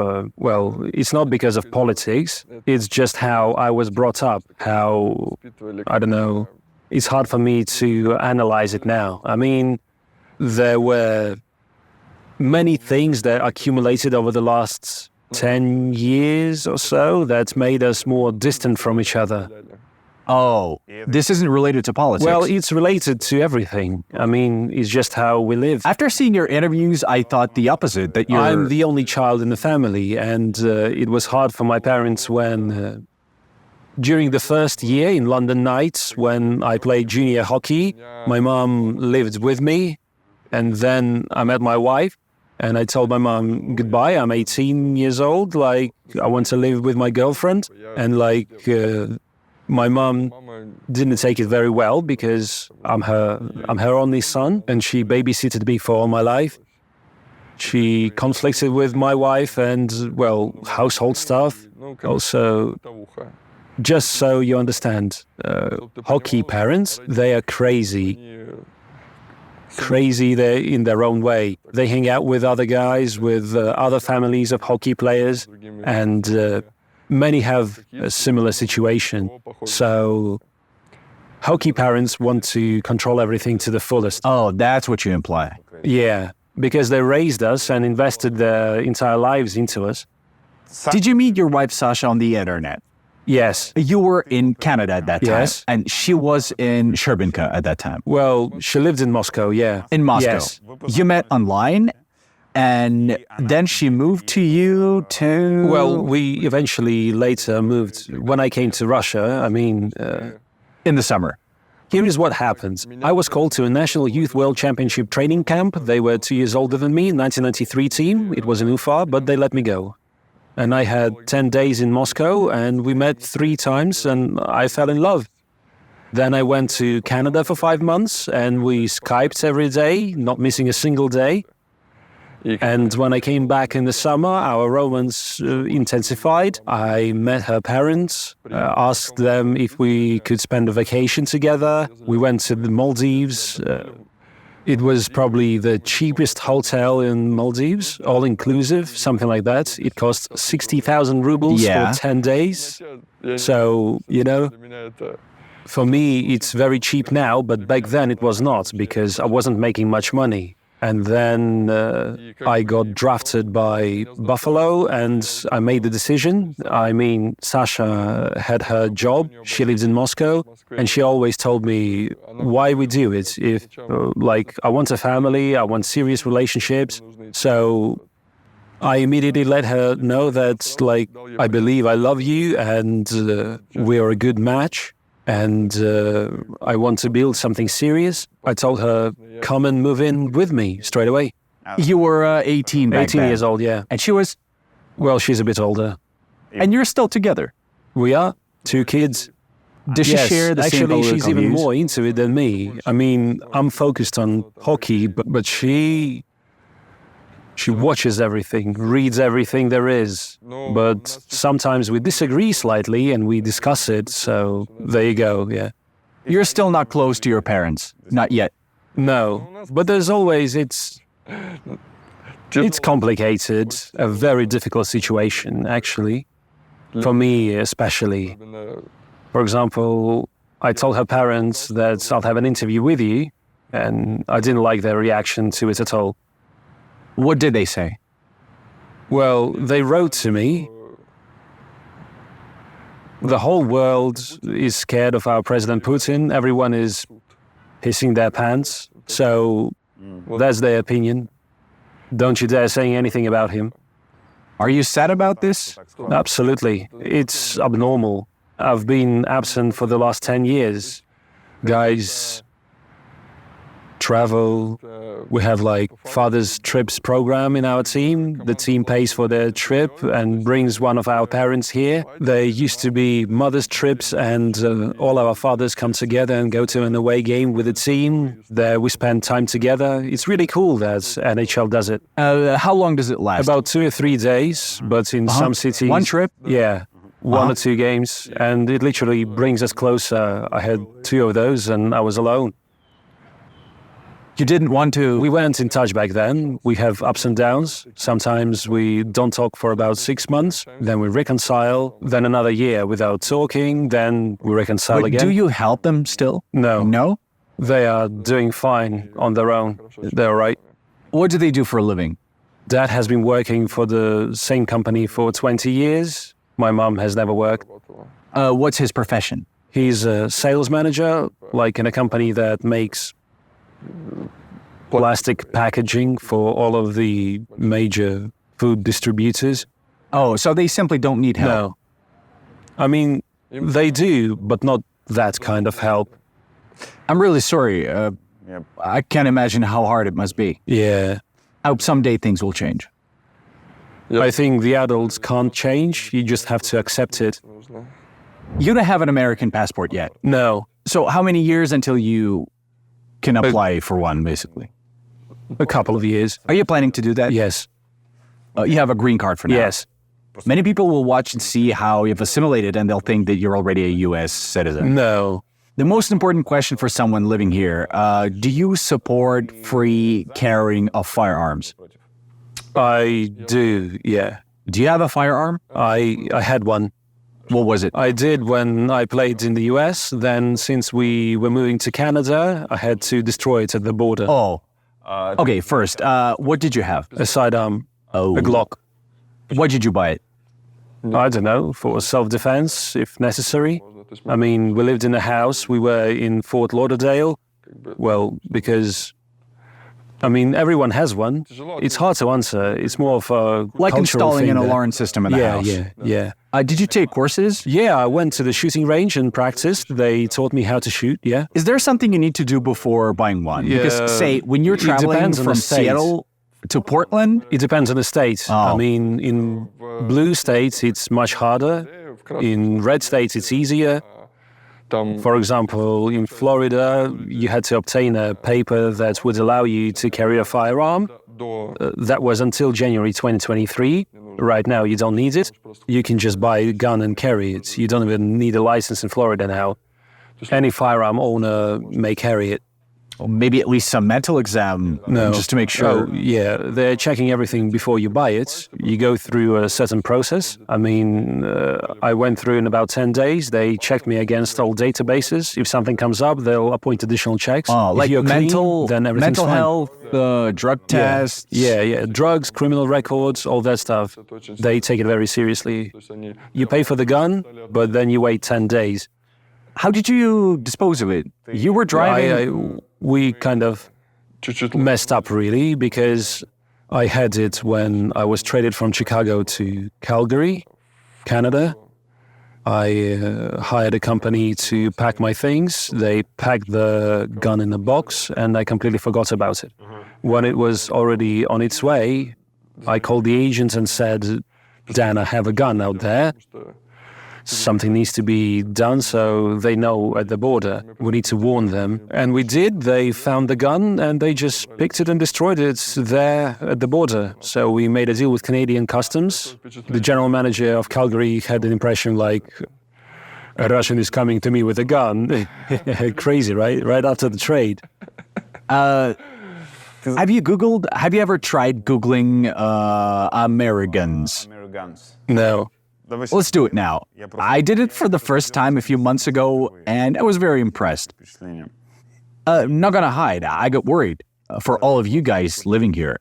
it's not because of politics. It's just how I was brought up, how, I don't know, it's hard for me to analyze it now. I mean, there were many things that accumulated over the last 10 years or so that made us more distant from each other. Oh, this isn't related to politics. Well, it's related to everything. I mean, it's just how we live. After seeing your interviews, I thought the opposite, that you're... I'm the only child in the family, and it was hard for my parents when... during the first year in London nights, when I played junior hockey, my mom lived with me, and then I met my wife, and I told my mom goodbye. I'm 18 years old, I want to live with my girlfriend, and my mom didn't take it very well because I'm her only son, and she babysitted me for all my life. She conflicted with my wife and, household stuff. Also, just so you understand, hockey parents, they are crazy. Crazy in their own way. They hang out with other guys, with other families of hockey players, and many have a similar situation. So hockey parents want to control everything to the fullest. Oh, that's what you imply. Yeah, because they raised us and invested their entire lives into us. Did you meet your wife, Sasha, on the internet? Yes. You were in Canada at that time. Yes. And she was in Sherbinka at that time. Well, she lived in Moscow, yeah. In Moscow. Yes. You met online, and then she moved to you to... Well, we eventually later moved. When I came to Russia, in the summer. Here is what happened. I was called to a National Youth World Championship training camp. They were 2 years older than me, 1993 team. It was in Ufa, but they let me go. And I had 10 days in Moscow, and we met 3 times, and I fell in love. Then I went to Canada for 5 months, and we Skyped every day, not missing a single day. And when I came back in the summer, our romance intensified. I met her parents, asked them if we could spend a vacation together. We went to the Maldives. It was probably the cheapest hotel in Maldives, all-inclusive, something like that. It cost 60,000 rubles for 10 days. So, you know, for me, it's very cheap now, but back then it was not, because I wasn't making much money. And then I got drafted by Buffalo, and I made the decision. I mean, Sasha had her job. She lives in Moscow, and she always told me why we do it. If, I want a family, I want serious relationships. So I immediately let her know that, I believe I love you, and we're a good match. And I want to build something serious. I told her, come and move in with me straight away. You were 18 back 18 then. years old, yeah. And she was? Well, she's a bit older. And you're still together? We are. 2 kids. Does she share the same actually, she's even views? more into it than me. I mean, I'm focused on hockey, but she watches everything, reads everything there is. But sometimes we disagree slightly and we discuss it, so there you go, yeah. You're still not close to your parents? Not yet? No, but there's always, it's complicated, a very difficult situation, actually, for me especially. For example, I told her parents that I'll have an interview with you, and I didn't like their reaction to it at all. What did they say? Well, they wrote to me. The whole world is scared of our President Putin. Everyone is pissing their pants. So that's their opinion. Don't you dare say anything about him. Are you sad about this? Absolutely. It's abnormal. I've been absent for the last 10 years. Guys travel. We have father's trips program in our team. The team pays for their trip and brings one of our parents here. There used to be mother's trips, and all our fathers come together and go to an away game with the team. There we spend time together. It's really cool that NHL does it. How long does it last? About 2 or 3 days, but in some cities... One trip? Yeah. 1 or 2 games, and it literally brings us closer. I had 2 of those, and I was alone. You didn't want to... We weren't in touch back then. We have ups and downs. Sometimes we don't talk for about 6 months, then we reconcile, then another year without talking, then we reconcile But again. do you help them still? No. No? They are doing fine on their own. They're all right. What do they do for a living? Dad has been working for the same company for 20 years. My mom has never worked. What's his profession? He's a sales manager, in a company that makes plastic packaging for all of the major food distributors. Oh, so they simply don't need help? No. I mean, they do, but not that kind of help. I'm really sorry. I can't imagine how hard it must be. Yeah. I hope someday things will change. I think the adults can't change. You just have to accept it. You don't have an American passport yet. No. So how many years until you can apply for one, basically? A couple of years. Are you planning to do that? Yes. You have a green card for now? Yes. Many people will watch and see how you've assimilated, and they'll think that you're already a U.S. citizen. No. The most important question for someone living here, do you support free carrying of firearms? I do, yeah. Do you have a firearm? I had one. What was it? I did when I played in the US. Then since we were moving to Canada, I had to destroy it at the border. Oh. Okay, first, what did you have? A sidearm, a Glock. Why did you buy it? I don't know, for self-defense, if necessary. I mean, we lived in a house. We were in Fort Lauderdale. Well, because I mean, everyone has one. It's hard to answer. It's more of a Like cultural installing thing an there. alarm system in the house. Yeah. Did you take courses? Yeah, I went to the shooting range and practiced. They taught me how to shoot, yeah. Is there something you need to do before buying one? Because, say, when you're it traveling depends on from the state. Seattle to Portland, It depends on the state. I Oh. mean, in blue states, it's much harder. In red states, it's easier. For example, in Florida, you had to obtain a paper that would allow you to carry a firearm. That was until January 2023. Right now, you don't need it. You can just buy a gun and carry it. You don't even need a license in Florida now. Any firearm owner may carry it. or maybe at least some mental exam, just to make sure. Oh, yeah, they're checking everything before you buy it. You go through a certain process. I mean, I went through in about 10 days. They checked me against all databases. If something comes up, they'll appoint additional checks. Oh, If like you're mental, clean, then everything's mental fine. health, drug tests. Yeah, drugs, criminal records, all that stuff. They take it very seriously. You pay for the gun, but then you wait 10 days. How did you dispose of it? You were driving. We kind of messed up, really, because I had it when I was traded from Chicago to Calgary, Canada. I hired a company to pack my things. They packed the gun in a box, and I completely forgot about it. When it was already on its way, I called the agent and said, Dan, I have a gun out there. Something needs to be done so they know at the border. We need to warn them. And we did. They found the gun and they just picked it and destroyed it there at the border. So we made a deal with Canadian Customs. The general manager of Calgary had an impression like, a Russian is coming to me with a gun. Crazy, right? Right after the trade. Have you ever tried Googling Americans? No. Let's do it now. I did it for the first time a few months ago, and I was very impressed. Not gonna hide, I got worried for all of you guys living here.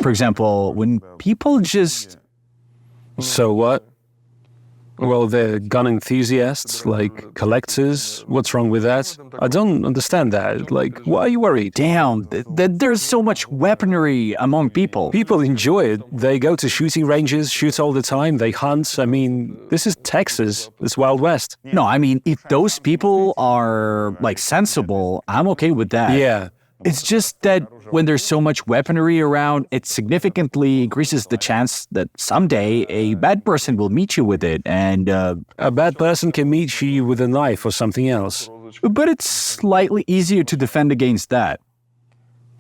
For example, when people just... So what? Well, they're gun enthusiasts, like collectors. What's wrong with that? I don't understand that. Like, why are you worried? Damn, there's so much weaponry among people. People enjoy it. They go to shooting ranges, shoot all the time, they hunt. I mean, this is Texas. It's Wild West. No, I mean, if those people are, like, sensible, I'm okay with that. Yeah. It's just that when there's so much weaponry around, it significantly increases the chance that someday a bad person will meet you with it, and... A bad person can meet you with a knife or something else. But it's slightly easier to defend against that.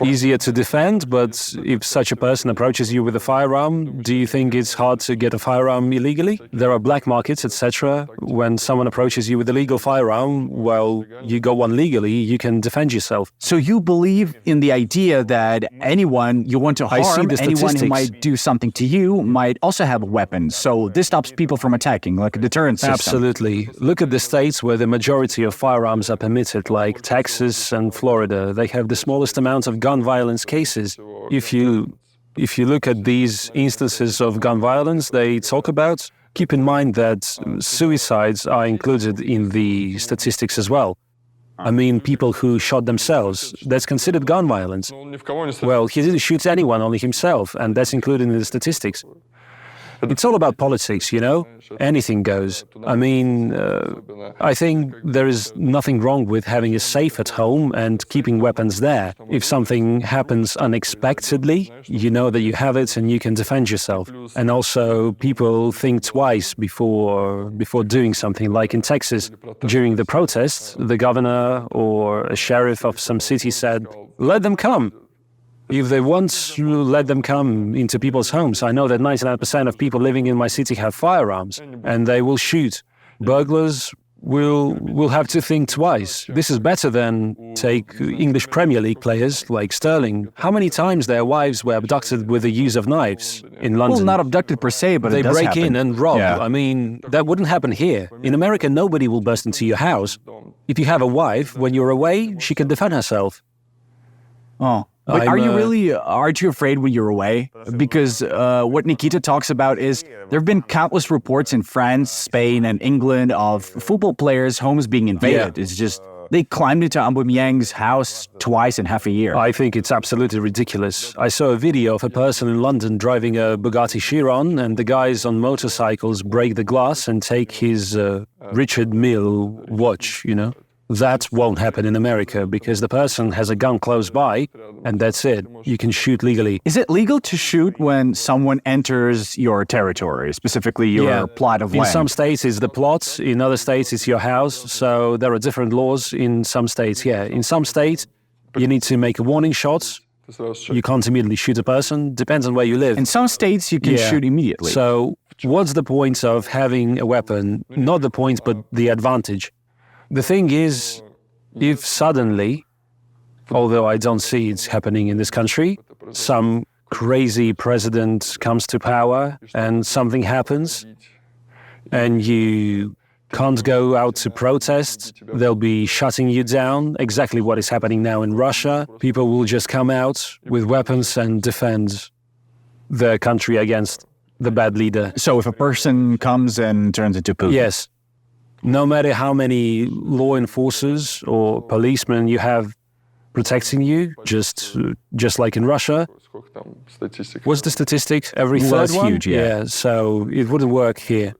Easier to defend, but if such a person approaches you with a firearm, do you think it's hard to get a firearm illegally? There are black markets, etc. When someone approaches you with a legal firearm, well, you got one legally, you can defend yourself. So you believe in the idea that anyone you want to I see harm, the anyone who statistics. might do something to you, might also have a weapon. So this stops people from attacking, like a deterrent system. Absolutely. Look at the states where the majority of firearms are permitted, like Texas and Florida. They have the smallest amount of gun violence cases. If you look at these instances of gun violence they talk about, keep in mind that suicides are included in the statistics as well. I mean, people who shot themselves, that's considered gun violence. Well, he didn't shoot anyone, only himself, and that's included in the statistics. It's all about politics, you know? Anything goes. I mean, I think there is nothing wrong with having a safe at home and keeping weapons there. If something happens unexpectedly, you know that you have it and you can defend yourself. And also, people think twice before doing something. Like in Texas, during the protests, the governor or a sheriff of some city said, "Let them come. If they want to let them come into people's homes." I know that 99% of people living in my city have firearms, and they will shoot. Burglars will have to think twice. This is better than, take English Premier League players like Sterling. How many times their wives were abducted with the use of knives in London? Well, not abducted per se, but They it does break happen. in and rob. Yeah. I mean, that wouldn't happen here. In America, nobody will burst into your house. If you have a wife, when you're away, she can defend herself. Oh. But aren't you afraid when you're away? Because what Nikita talks about is there have been countless reports in France, Spain, and England of football players' homes being invaded. Yeah. It's just, They climbed into Aubameyang's house twice in half a year. I think it's absolutely ridiculous. I saw a video of a person in London driving a Bugatti Chiron, and the guys on motorcycles break the glass and take his Richard Mille watch, you know? That won't happen in America because the person has a gun close by, and that's it. You can shoot legally. Is it legal to shoot when someone enters your territory, specifically your plot of land? In some states it's the plot, in other states it's your house, so there are different laws in some states, In some states you need to make a warning shot. You can't immediately shoot a person, depends on where you live. In some states you can shoot immediately. So what's the point of having a weapon? Not the point, but the advantage. The thing is, if suddenly, although I don't see it's happening in this country, some crazy president comes to power and something happens and you can't go out to protest, they'll be shutting you down. Exactly what is happening now in Russia. People will just come out with weapons and defend their country against the bad leader. So if a person comes and turns into Putin? Yes. No matter how many law enforcers or policemen you have protecting you, just like in Russia. What's the statistic? Every third one? Huge, yeah. So it wouldn't work here.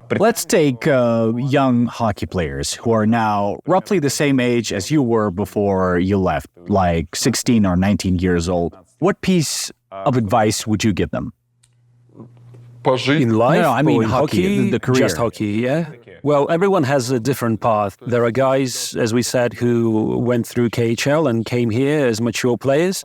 But let's take young hockey players who are now roughly the same age as you were before you left, like 16 or 19 years old. What piece of advice would you give them? In life? No, I mean or in hockey, the career. Just hockey, yeah? Well, everyone has a different path. There are guys, as we said, who went through KHL and came here as mature players,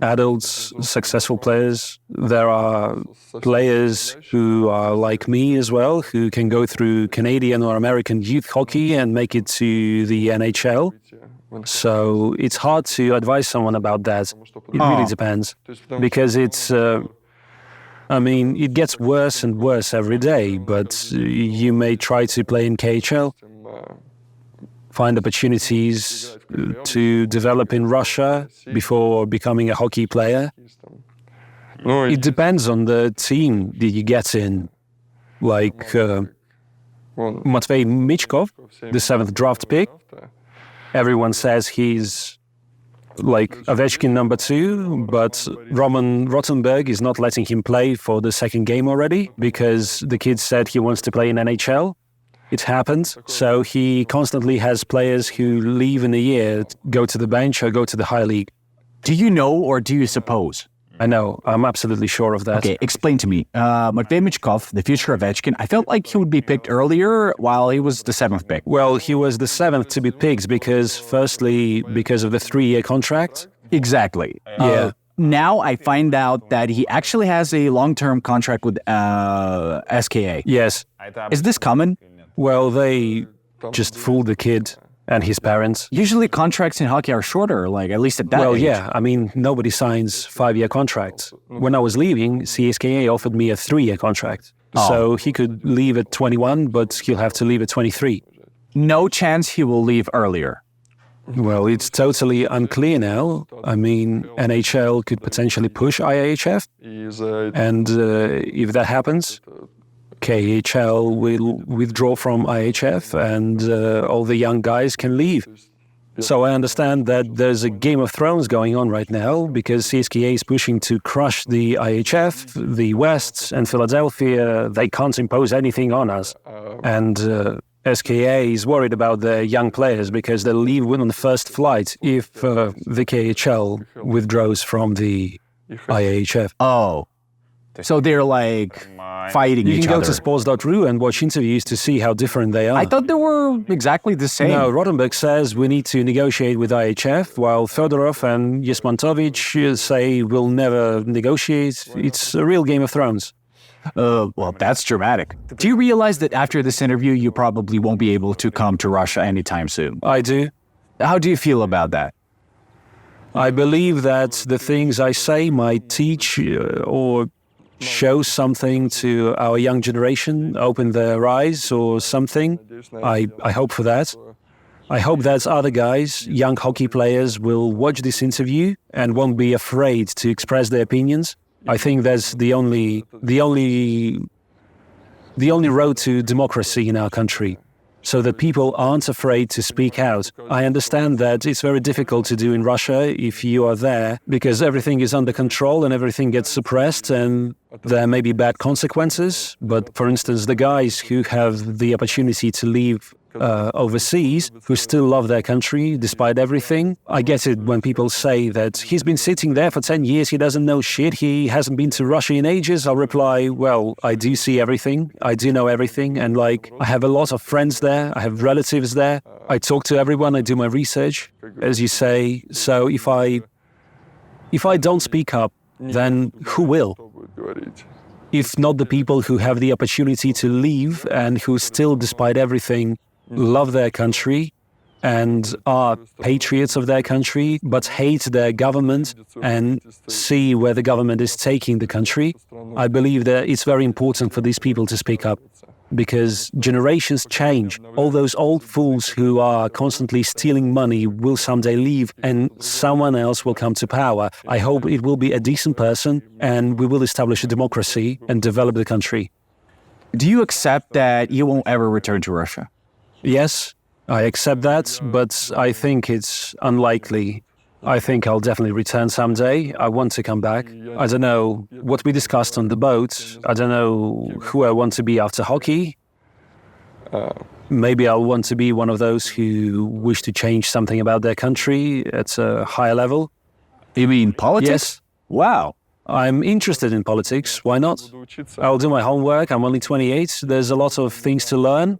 adults, successful players. There are players who are like me as well, who can go through Canadian or American youth hockey and make it to the NHL. So it's hard to advise someone about that. It really depends. Because it's... it gets worse and worse every day, but you may try to play in KHL, find opportunities to develop in Russia before becoming a hockey player. It depends on the team that you get in. Like Matvei Michkov, the 7th draft pick. Everyone says he's like Ovechkin number 2, but Roman Rotenberg is not letting him play for the second game already because the kid said he wants to play in NHL. It happened, so he constantly has players who leave in a year, go to the bench or go to the high league. Do you know or do you suppose? I know, I'm absolutely sure of that. Okay, explain to me. Matvei Michkov, the future Ovechkin, I felt like he would be picked earlier while he was the 7th pick. Well, he was the 7th to be picked because, firstly, because of the 3-year contract. Exactly. Yeah. Now I find out that he actually has a long-term contract with SKA. Yes. Is this common? Well, they just fooled the kid and his parents. Usually contracts in hockey are shorter, like at least at that age. Yeah. Nobody signs 5-year contracts. When I was leaving, CSKA offered me a 3-year contract. So he could leave at 21, but he'll have to leave at 23. No chance he will leave earlier. Well, it's totally unclear now. NHL could potentially push IIHF. And if that happens, KHL will withdraw from IHF and all the young guys can leave. So I understand that there's a Game of Thrones going on right now because CSKA is pushing to crush the IHF, the West and Philadelphia. They can't impose anything on us. And SKA is worried about the young players because they'll leave on the first flight if the KHL withdraws from the IHF. Oh. So they're like fighting each other. You can go to sports.ru and watch interviews to see how different they are. I thought they were exactly the same. No, Rotenberg says we need to negotiate with IHF, while Fedorov and Yesmantovich say we'll never negotiate. It's a real Game of Thrones. Well, that's dramatic. Do you realize that after this interview, you probably won't be able to come to Russia anytime soon? I do. How do you feel about that? I believe that the things I say might teach or show something to our young generation, open their eyes or something. I hope for that. I hope that other guys, young hockey players, will watch this interview and won't be afraid to express their opinions. I think that's the only the only road to democracy in our country, so that people aren't afraid to speak out. I understand that it's very difficult to do in Russia if you are there, because everything is under control and everything gets suppressed and there may be bad consequences. But for instance, the guys who have the opportunity to leave overseas, who still love their country despite everything. I get it when people say that he's been sitting there for 10 years, he doesn't know shit, he hasn't been to Russia in ages. I'll reply, well, I do see everything, I do know everything, and like, I have a lot of friends there, I have relatives there, I talk to everyone, I do my research, as you say. So if I don't speak up, then who will? If not the people who have the opportunity to leave and who still, despite everything, love their country and are patriots of their country, but hate their government and see where the government is taking the country. I believe that it's very important for these people to speak up, because generations change. All those old fools who are constantly stealing money will someday leave and someone else will come to power. I hope it will be a decent person and we will establish a democracy and develop the country. Do you accept that you won't ever return to Russia? Yes, I accept that, but I think it's unlikely. I think I'll definitely return someday. I want to come back. I don't know what we discussed on the boat. I don't know who I want to be after hockey. Maybe I'll want to be one of those who wish to change something about their country at a higher level. You mean politics? Yes. Wow. I'm interested in politics. Why not? I'll do my homework. I'm only 28. There's a lot of things to learn.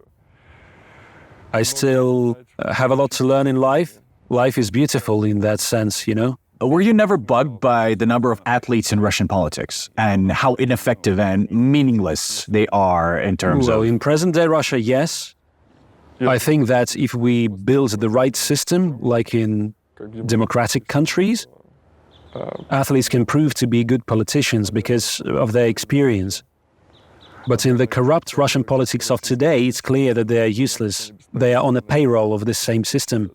I still have a lot to learn in life. Life is beautiful in that sense, you know? Were you never bugged by the number of athletes in Russian politics and how ineffective and meaningless they are in terms Well, of... in present-day Russia, yes. I think that if we build the right system, like in democratic countries, athletes can prove to be good politicians because of their experience. But in the corrupt Russian politics of today, it's clear that they are useless. They are on a payroll of this same system.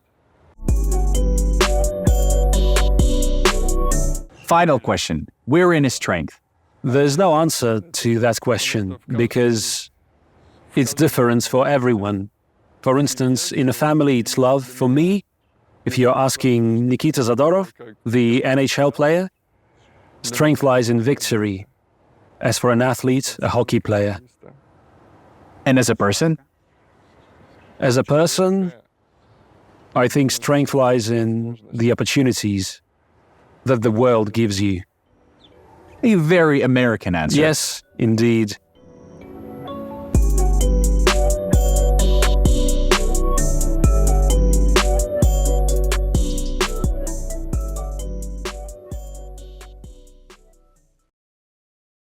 Final question. Wherein is strength? There's no answer to that question because it's different for everyone. For instance, in a family, it's love. For me, if you're asking Nikita Zadorov, the NHL player, strength lies in victory. As for an athlete, a hockey player. And as a person? As a person, I think strength lies in the opportunities that the world gives you. A very American answer. Yes, indeed.